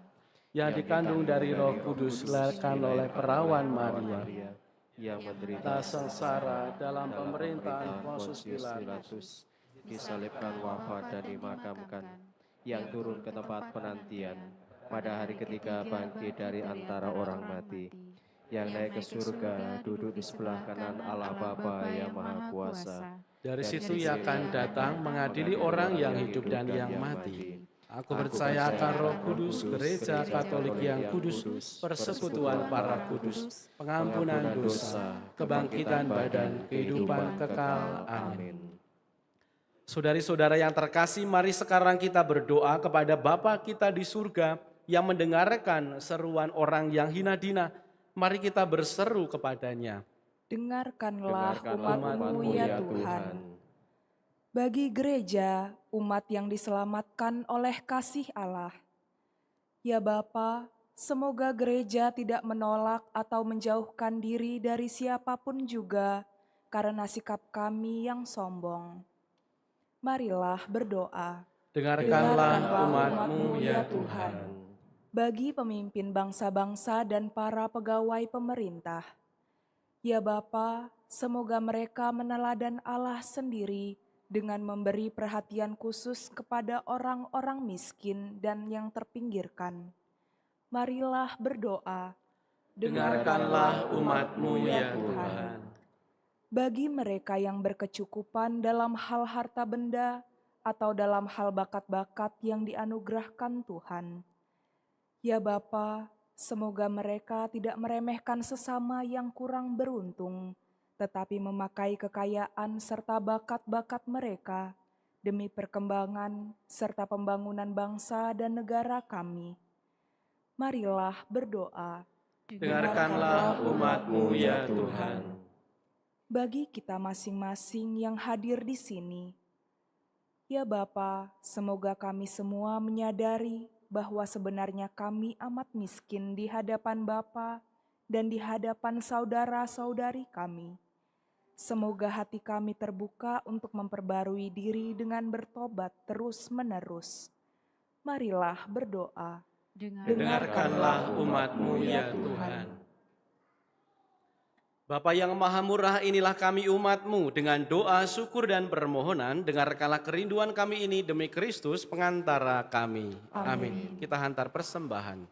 yang dikandung dari Roh Kudus, dilahirkan oleh perawan Maria, yang menderita sengsara dalam pemerintahan Pontius Pilatus, disalibkan, wafat dan dimakamkan, yang turun ke tempat penantian, pada hari ketiga bangkit dari antara orang mati, yang naik ke surga, duduk di sebelah kanan Allah Bapa yang Maha Kuasa. Dari situ ia akan datang mengadili orang yang hidup dan yang mati. Aku percaya akan Roh Kudus, Gereja Katolik yang kudus, persekutuan para kudus, pengampunan dosa, kebangkitan badan, kehidupan kekal. Amin. Saudari-saudara yang terkasih, mari sekarang kita berdoa kepada Bapa kita di surga yang mendengarkan seruan orang yang hina dina. Mari kita berseru kepadanya. Dengarkanlah umat-Mu ya Tuhan. Bagi gereja, umat yang diselamatkan oleh kasih Allah. Ya Bapa, semoga gereja tidak menolak atau menjauhkan diri dari siapapun juga karena sikap kami yang sombong. Marilah berdoa. Dengarkanlah umat-Mu ya Tuhan. Bagi pemimpin bangsa-bangsa dan para pegawai pemerintah. Ya Bapa, semoga mereka meneladan Allah sendiri dengan memberi perhatian khusus kepada orang-orang miskin dan yang terpinggirkan. Marilah berdoa. Dengarkanlah umat-Mu ya Tuhan. Bagi mereka yang berkecukupan dalam hal harta benda atau dalam hal bakat-bakat yang dianugerahkan Tuhan. Ya Bapa, semoga mereka tidak meremehkan sesama yang kurang beruntung, tetapi memakai kekayaan serta bakat-bakat mereka demi perkembangan serta pembangunan bangsa dan negara kami. Marilah berdoa. Dengarkanlah umat-Mu ya Tuhan. Bagi kita masing-masing yang hadir di sini, ya Bapa, semoga kami semua menyadari bahwa sebenarnya kami amat miskin di hadapan Bapa dan di hadapan saudara-saudari kami. Semoga hati kami terbuka untuk memperbarui diri dengan bertobat terus-menerus. Marilah berdoa. Dengarkanlah umat-Mu ya Tuhan. Bapa yang Maha Murah, inilah kami umat-Mu dengan doa, syukur dan permohonan. Dengarkanlah kerinduan kami ini demi Kristus pengantara kami. Amin. Kita hantar persembahan.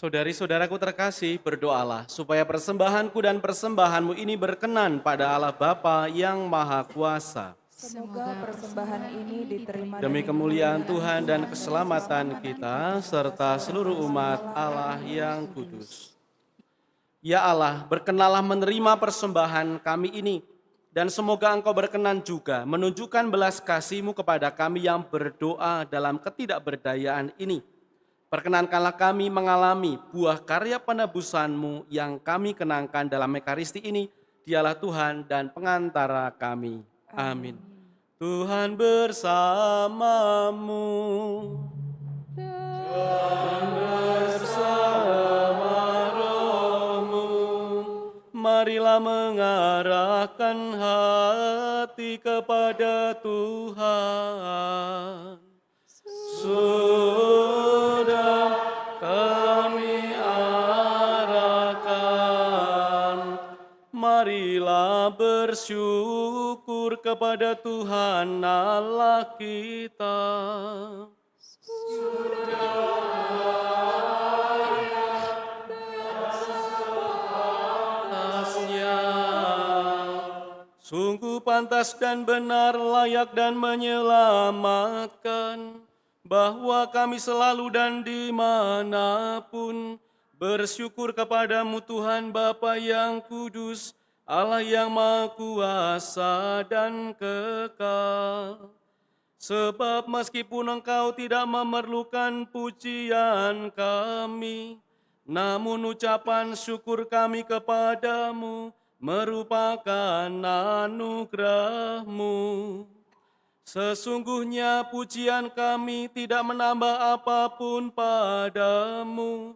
Saudari-saudaraku terkasih, berdoalah supaya persembahanku dan persembahanmu ini berkenan pada Allah Bapa yang Maha Kuasa. Semoga persembahan ini diterima Demi kemuliaan Tuhan dan keselamatan kita, serta seluruh umat Allah yang kudus. Ya Allah, berkenanlah menerima persembahan kami ini, dan semoga Engkau berkenan juga menunjukkan belas kasih-Mu kepada kami yang berdoa dalam ketidakberdayaan ini. Perkenankanlah kami mengalami buah karya penebusan-Mu yang kami kenangkan dalam Ekaristi ini. Dialah Tuhan dan pengantara kami. Amin. Tuhan bersamamu. Dan bersama rohmu. Marilah mengarahkan hati kepada Tuhan. Sudah kami arahkan, marilah bersyukur kepada Tuhan Allah kita. Sungguh pantas dan benar, layak dan menyelamatkan, bahwa kami selalu dan dimanapun bersyukur kepadamu Tuhan Bapa yang kudus, Allah yang Maha Kuasa dan kekal. Sebab meskipun Engkau tidak memerlukan pujian kami, namun ucapan syukur kami kepadamu merupakan anugerah-Mu. Sesungguhnya pujian kami tidak menambah apapun padamu,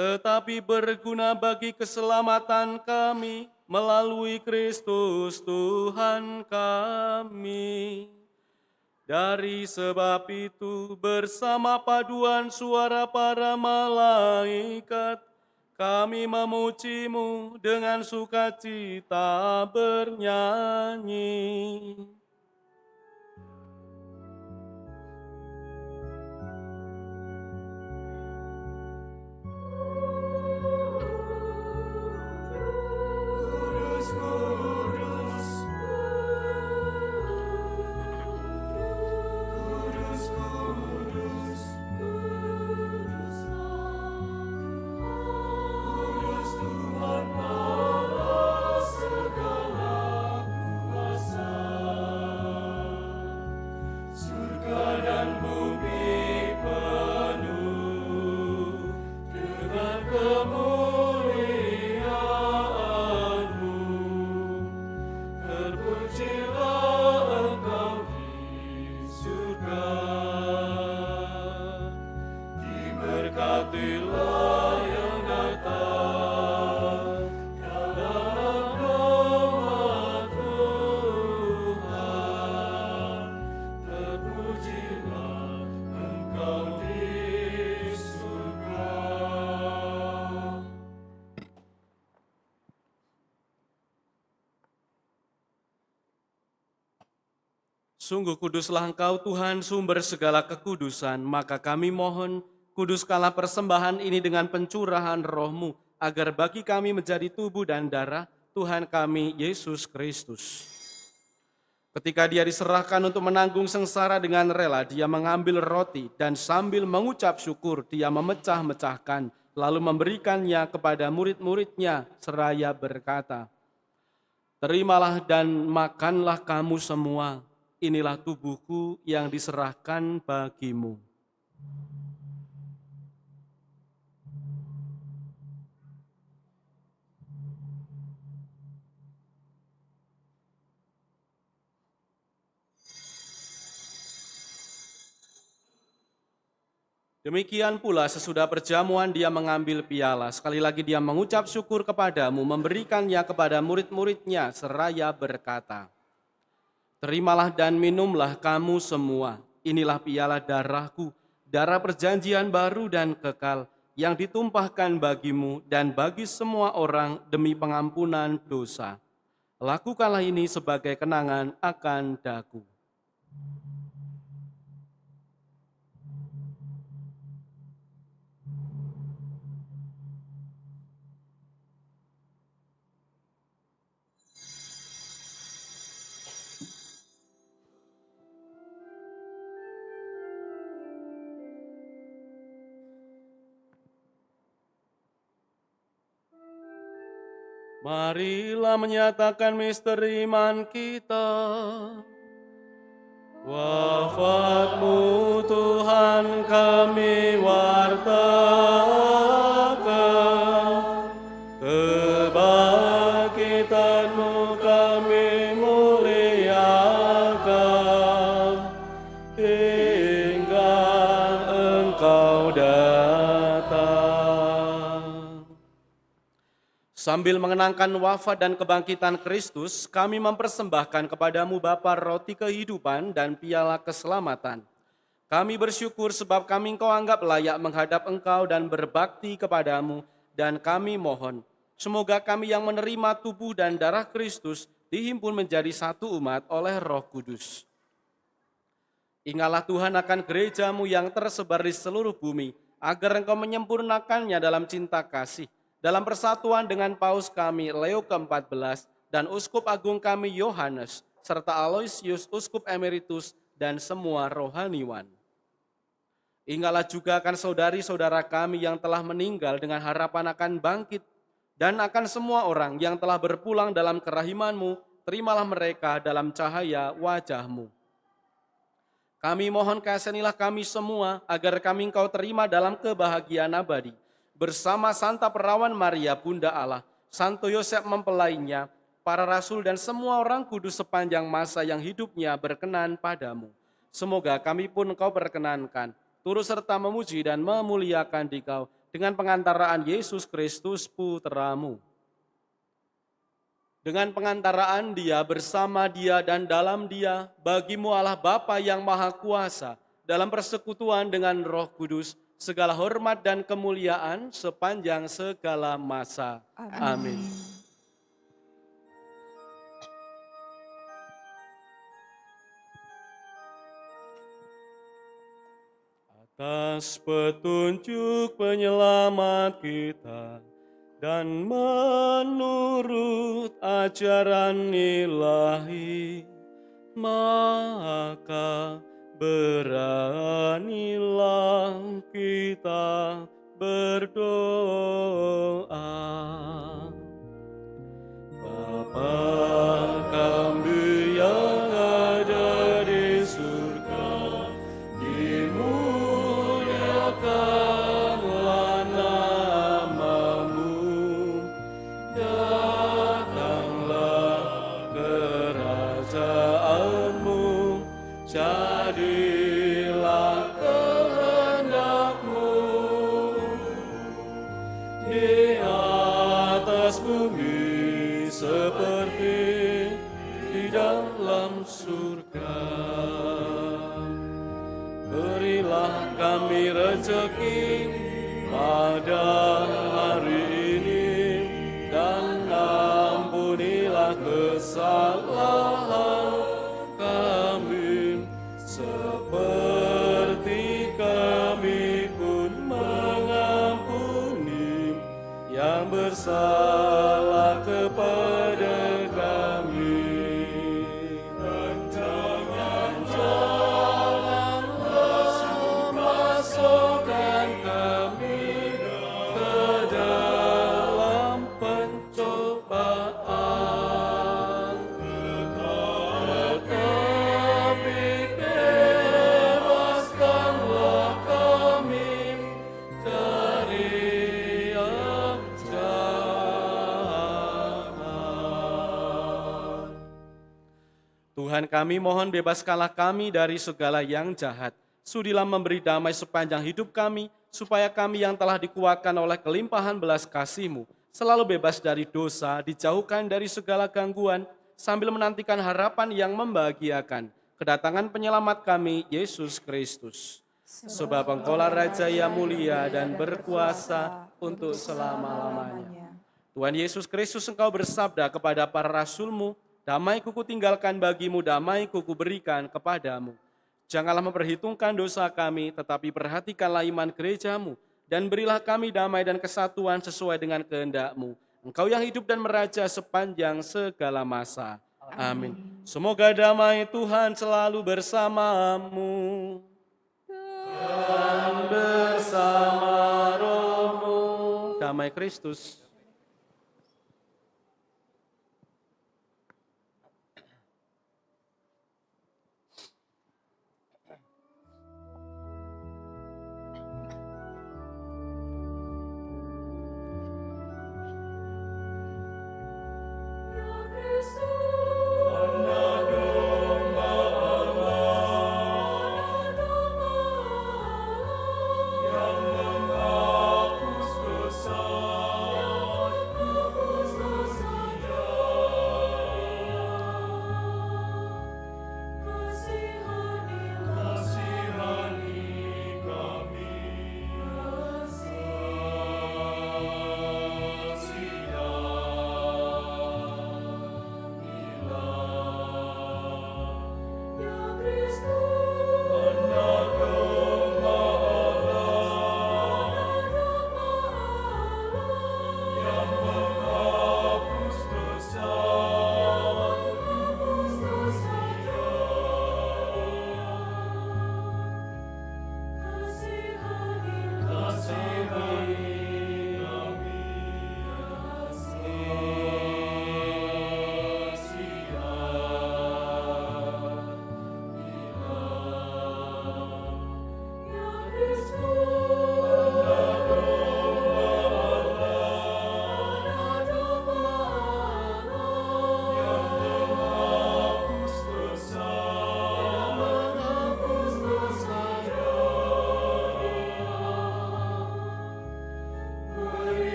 tetapi berguna bagi keselamatan kami melalui Kristus Tuhan kami. Dari sebab itu, bersama paduan suara para malaikat, kami memuji-Mu dengan sukacita bernyanyi. Sungguh kuduslah Engkau Tuhan, sumber segala kekudusan, maka kami mohon, kuduskanlah persembahan ini dengan pencurahan Roh-Mu, agar bagi kami menjadi tubuh dan darah Tuhan kami, Yesus Kristus. Ketika Dia diserahkan untuk menanggung sengsara dengan rela, Dia mengambil roti dan sambil mengucap syukur, Dia memecah-mecahkan, lalu memberikannya kepada murid-murid-Nya, seraya berkata, "Terimalah dan makanlah kamu semua. Inilah tubuhku yang diserahkan bagimu." Demikian pula sesudah perjamuan Dia mengambil piala. Sekali lagi Dia mengucap syukur kepadamu, memberikannya kepada murid-murid-Nya, seraya berkata, "Terimalah dan minumlah kamu semua, inilah piala darahku, darah perjanjian baru dan kekal, yang ditumpahkan bagimu dan bagi semua orang demi pengampunan dosa. Lakukanlah ini sebagai kenangan akan daku." Marilah menyatakan misteri iman kita. Wafat-Mu Tuhan kami wartakan, kebangkitan-Mu kami muliakan, hingga Engkau datang. Sambil mengenangkan wafat dan kebangkitan Kristus, kami mempersembahkan kepadamu Bapa roti kehidupan dan piala keselamatan. Kami bersyukur sebab kami Engkau anggap layak menghadap Engkau dan berbakti kepadamu, dan kami mohon, semoga kami yang menerima tubuh dan darah Kristus dihimpun menjadi satu umat oleh Roh Kudus. Ingatlah Tuhan akan gereja-Mu yang tersebar di seluruh bumi, agar Engkau menyempurnakannya dalam cinta kasih, dalam persatuan dengan Paus kami Leo ke-14 dan Uskup Agung kami Yohanes, serta Aloysius Uskup Emeritus dan semua rohaniwan. Ingatlah juga akan saudari-saudara kami yang telah meninggal dengan harapan akan bangkit, dan akan semua orang yang telah berpulang dalam kerahiman-Mu, terimalah mereka dalam cahaya wajah-Mu. Kami mohon kasihanilah kami semua, agar kami Engkau terima dalam kebahagiaan abadi, bersama Santa Perawan Maria Bunda Allah, Santo Yosef mempelainya, para rasul dan semua orang kudus sepanjang masa yang hidupnya berkenan padamu. Semoga kami pun Engkau perkenankan, turut serta memuji dan memuliakan Dikau dengan pengantaraan Yesus Kristus Putra-Mu. Dengan pengantaraan Dia, bersama Dia dan dalam Dia, bagi-Mu Allah Bapa yang Maha Kuasa, dalam persekutuan dengan Roh Kudus, segala hormat dan kemuliaan sepanjang segala masa. Amin. Atas petunjuk penyelamat kita dan menurut ajaran ilahi, maka beranilah kita berdoa. Bapa kami yang ada di surga, dimuliakanlah nama-Mu, datanglah kerajaan-Mu, jadilah kehendak-Mu di atas bumi seperti di dalam surga. Berilah kami rezeki pada hari ini, dan ampunilah kesalahan kami, seperti kami pun mengampuni yang bersalah kepada kami. Dan janganlah masukkan kami ke dalam pencobaan, tetapi bebaskanlah kami dari yang jahat. Tuhan kami, mohon bebaskanlah kami dari segala yang jahat. Sudilah memberi damai sepanjang hidup kami, supaya kami yang telah dikuatkan oleh kelimpahan belas kasih-Mu, selalu bebas dari dosa, dijauhkan dari segala gangguan, sambil menantikan harapan yang membahagiakan, kedatangan penyelamat kami, Yesus Kristus. Sebab Engkaulah Raja yang mulia dan berkuasa untuk selama-lamanya. Tuhan Yesus Kristus, Engkau bersabda kepada para rasul-Mu, damai-Ku tinggalkan bagimu, damai-Ku berikan kepadamu. Janganlah memperhitungkan dosa kami, tetapi perhatikanlah iman gereja-Mu, dan berilah kami damai dan kesatuan sesuai dengan kehendak-Mu. Engkau yang hidup dan meraja sepanjang segala masa. Amin. Semoga damai Tuhan selalu bersamamu. Dan bersama rohmu. Damai Kristus.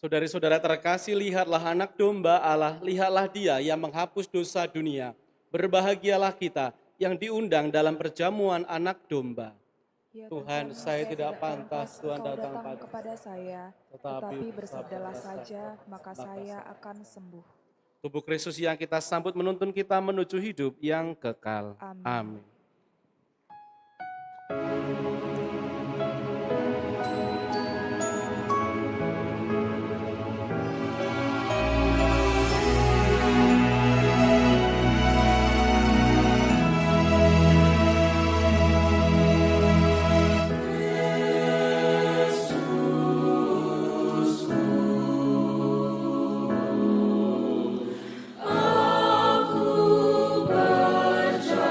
Saudari-saudara terkasih, lihatlah anak domba Allah, lihatlah dia yang menghapus dosa dunia. Berbahagialah kita yang diundang dalam perjamuan anak domba. Ya Tuhan, saya tidak pantas Tuhan datang kepada saya, tetapi bersabdalah saja, maka saya akan sembuh. Tubuh Kristus yang kita sambut menuntun kita menuju hidup yang kekal. Amin. Amin. Aku percaya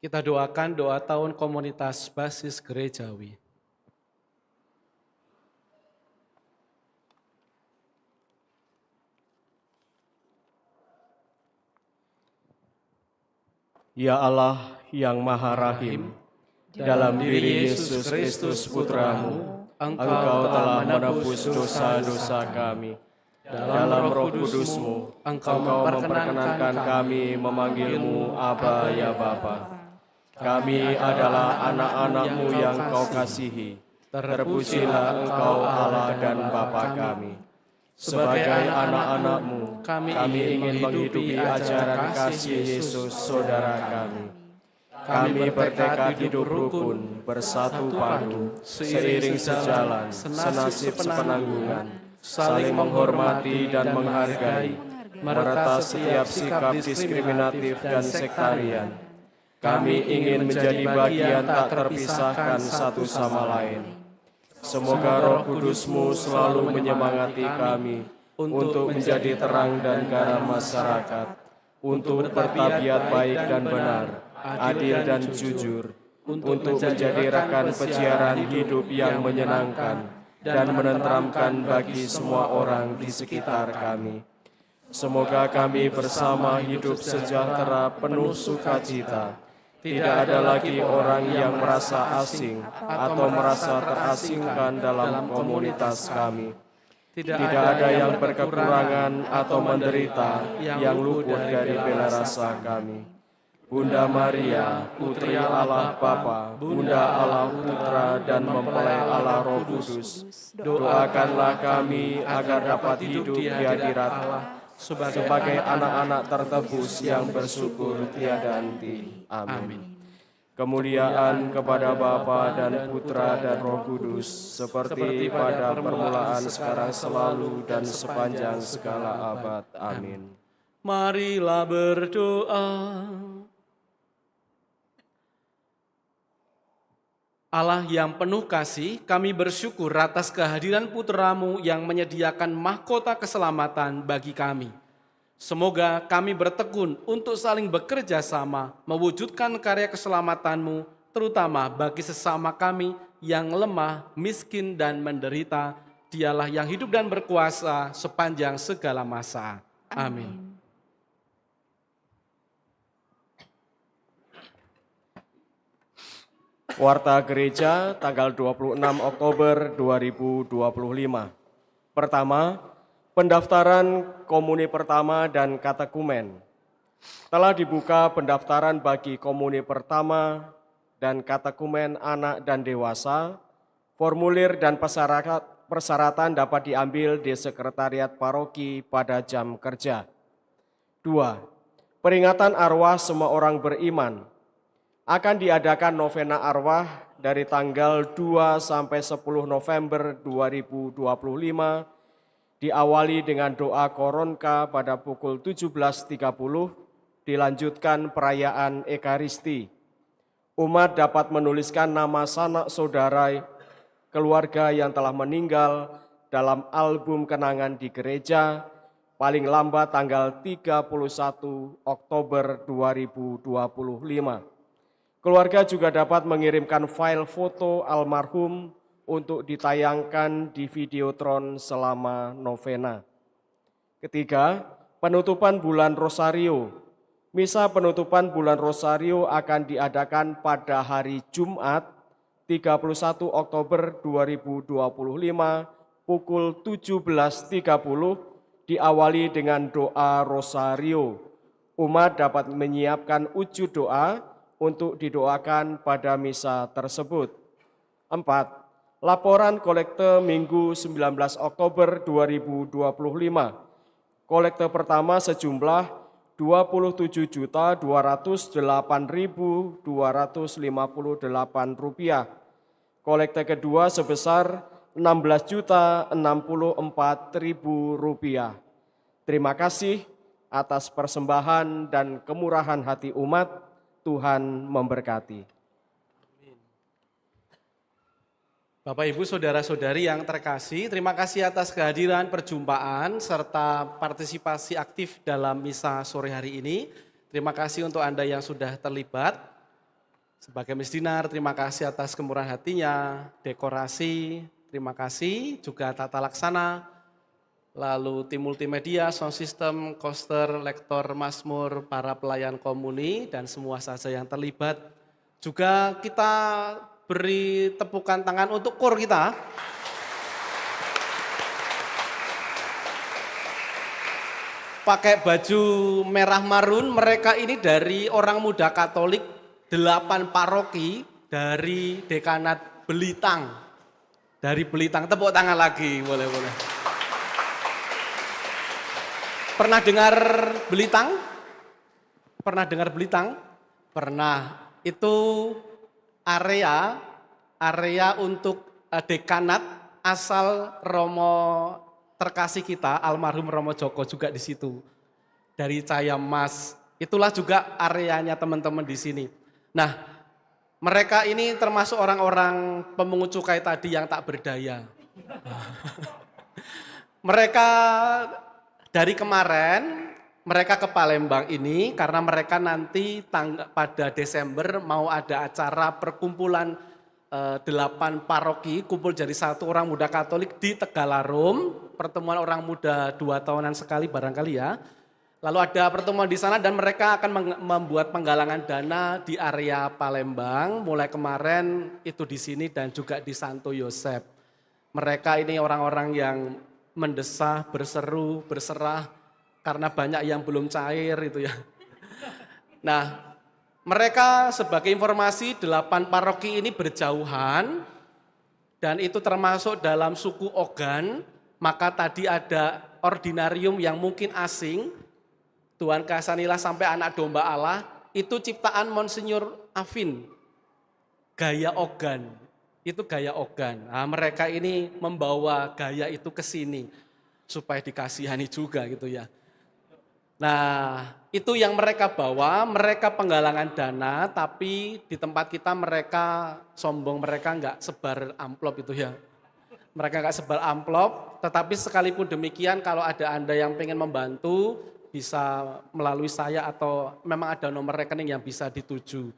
Kita doakan doa tahun komunitas basis gerejawi. Ya Allah yang Maha Rahim, dalam diri Yesus Kristus Putra-Mu, Engkau telah menebus dosa-dosa kami. Dalam Roh Kudus-Mu, Engkau memperkenankan kami memanggil-Mu Aba ya Bapa. Kami adalah anak-anak-Mu yang Kau kasihi. Terpujilah Engkau Allah dan Bapa kami. Sebagai anak-anak-Mu, kami ingin menghidupi ajaran kasih Yesus saudara kami. Kami bertekad hidup rukun, bersatu padu, seiring sejalan, senasib sepenanggungan, saling menghormati dan menghargai, meretas setiap sikap diskriminatif dan sektarian. Kami ingin menjadi bagian tak terpisahkan satu sama lain. Semoga Roh Kudus-Mu selalu menyemangati kami untuk menjadi terang dan garam masyarakat, untuk bertabiat baik dan benar, adil dan jujur, untuk menjadi rekan peziaran hidup yang menyenangkan dan menenteramkan bagi semua orang di sekitar kami. Semoga kami bersama hidup sejahtera penuh sukacita. Tidak ada lagi orang yang merasa asing atau merasa terasingkan dalam komunitas kami. Tidak ada yang berkekurangan atau menderita yang luput dari bela rasa kami. Bunda Maria, Putri Allah Bapa, Bunda Allah Putra dan mempelai Allah Roh Kudus, doakanlah kami agar dapat hidup di hadirat Allah sebagai anak-anak tertebus yang bersyukur tiada henti. Amin. Kemuliaan kepada Bapa dan Putra dan Roh Kudus, seperti pada permulaan, sekarang, selalu, dan sepanjang segala abad. Amin. Marilah berdoa. Allah yang penuh kasih, kami bersyukur atas kehadiran Putra-Mu yang menyediakan mahkota keselamatan bagi kami. Semoga kami bertekun untuk saling bekerja sama, mewujudkan karya keselamatan-Mu, terutama bagi sesama kami yang lemah, miskin, dan menderita. Dialah yang hidup dan berkuasa sepanjang segala masa. Amin. Warta Gereja tanggal 26 Oktober 2025. Pertama, pendaftaran komuni pertama dan katekumen. Telah dibuka pendaftaran bagi komuni pertama dan katekumen anak dan dewasa. Formulir dan persyaratan dapat diambil di sekretariat paroki pada jam kerja. 2. Peringatan arwah semua orang beriman. Akan diadakan novena arwah dari tanggal 2 sampai 10 November 2025, diawali dengan doa koronka pada pukul 17.30, dilanjutkan perayaan Ekaristi. Umat dapat menuliskan nama sanak saudara keluarga yang telah meninggal dalam album kenangan di gereja, paling lambat tanggal 31 Oktober 2025. Keluarga juga dapat mengirimkan file foto almarhum untuk ditayangkan di Videotron selama novena. Ketiga, penutupan bulan Rosario. Misa penutupan bulan Rosario akan diadakan pada hari Jumat 31 Oktober 2025 pukul 17.30, diawali dengan doa Rosario. Umat dapat menyiapkan wujud doa untuk didoakan pada misa tersebut. 4. Laporan kolekte Minggu 19 Oktober 2025. Kolekte pertama sejumlah Rp207.208.258. Kolekte kedua sebesar Rp16.064.000. Terima kasih atas persembahan dan kemurahan hati umat. Tuhan memberkati. Bapak, Ibu, Saudara-saudari yang terkasih, terima kasih atas kehadiran, perjumpaan, serta partisipasi aktif dalam misa sore hari ini. Terima kasih untuk Anda yang sudah terlibat. Sebagai misdinar, terima kasih atas kemurahan hatinya, dekorasi, terima kasih, juga tata laksana, lalu tim multimedia, sound system, coaster, lektor, mazmur, para pelayan komuni, dan semua saja yang terlibat. Juga kita beri tepukan tangan untuk kor kita. Pakai baju merah marun, mereka ini dari orang muda Katolik, 8 paroki dari Dekanat Belitang. Dari Belitang, tepuk tangan lagi, boleh. Pernah dengar Belitang? Pernah dengar Belitang? Pernah. Itu area untuk dekanat asal Romo terkasih kita, almarhum Romo Joko juga di situ. Dari Cahaya Mas. Itulah juga areanya teman-teman di sini. Nah, mereka ini termasuk orang-orang pemungut cukai tadi yang tak berdaya. Mereka dari kemarin, mereka ke Palembang ini karena mereka nanti pada Desember mau ada acara perkumpulan 8 paroki kumpul jadi satu orang muda Katolik di Tegalarum, pertemuan orang muda 2 tahunan sekali barangkali ya. Lalu ada pertemuan di sana dan mereka akan membuat penggalangan dana di area Palembang, mulai kemarin itu di sini dan juga di Santo Yosep. Mereka ini orang-orang yang mendesah, berseru, berserah karena banyak yang belum cair itu ya. Nah, mereka sebagai informasi 8 paroki ini berjauhan dan itu termasuk dalam suku Ogan, maka tadi ada ordinarium yang mungkin asing, Tuhan kasanilah sampai anak domba Allah, itu ciptaan Monsinyur Afin, gaya Ogan, itu gaya Ogan. Nah, mereka ini membawa gaya itu ke sini supaya dikasihani juga gitu ya. Nah, itu yang mereka bawa, mereka penggalangan dana, tapi di tempat kita mereka sombong, mereka enggak sebar amplop itu ya. Mereka enggak sebar amplop, tetapi sekalipun demikian kalau ada Anda yang pengen membantu, bisa melalui saya atau memang ada nomor rekening yang bisa dituju.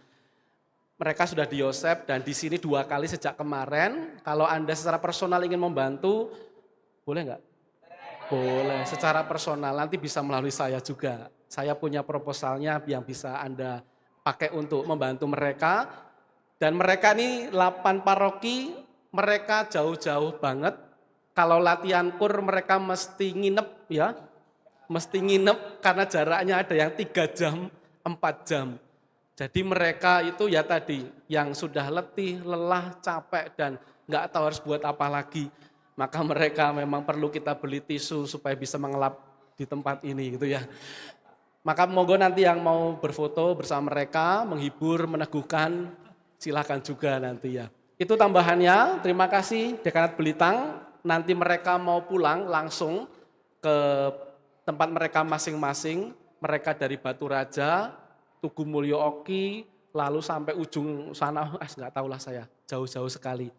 Mereka sudah di Yosep dan di sini 2 kali sejak kemarin, kalau Anda secara personal ingin membantu, boleh enggak? Boleh, secara personal, nanti bisa melalui saya juga. Saya punya proposalnya yang bisa Anda pakai untuk membantu mereka. Dan mereka ini 8 paroki, mereka jauh-jauh banget. Kalau latihan kur mereka mesti nginep ya. Mesti nginep karena jaraknya ada yang 3 jam, 4 jam. Jadi mereka itu ya tadi, yang sudah letih, lelah, capek dan nggak tahu harus buat apa lagi. Maka mereka memang perlu kita beli tisu supaya bisa mengelap di tempat ini gitu ya. Maka monggo nanti yang mau berfoto bersama mereka, menghibur, meneguhkan, silakan juga nanti ya. Itu tambahannya, terima kasih Dekanat Belitang. Nanti mereka mau pulang langsung ke tempat mereka masing-masing. Mereka dari Batu Raja, Tugu Mulyo Oki, lalu sampai ujung sana, nggak tahulah saya, jauh-jauh sekali.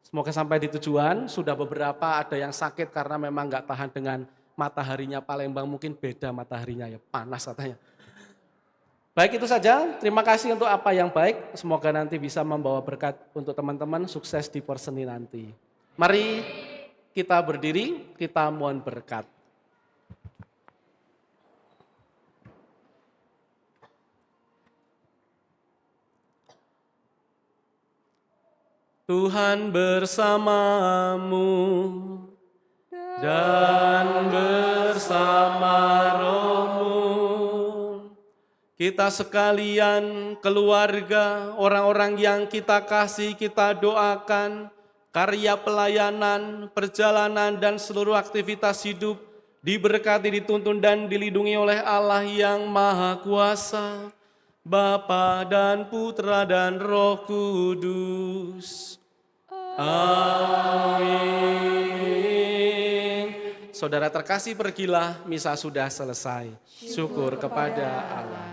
Semoga sampai di tujuan, sudah beberapa ada yang sakit karena memang nggak tahan dengan mataharinya Palembang, mungkin beda mataharinya ya, panas katanya. Baik itu saja, terima kasih untuk apa yang baik, semoga nanti bisa membawa berkat untuk teman-teman, sukses di Porseni nanti. Mari kita berdiri, kita mohon berkat. Tuhan bersamamu dan bersama rohmu. Kita sekalian, keluarga, orang-orang yang kita kasih, kita doakan, karya pelayanan, perjalanan, dan seluruh aktivitas hidup diberkati, dituntun, dan dilindungi oleh Allah yang Maha Kuasa, Bapa dan Putra dan Roh Kudus. Amin. Saudara terkasih, pergilah, misa sudah selesai. Syukur kepada Allah.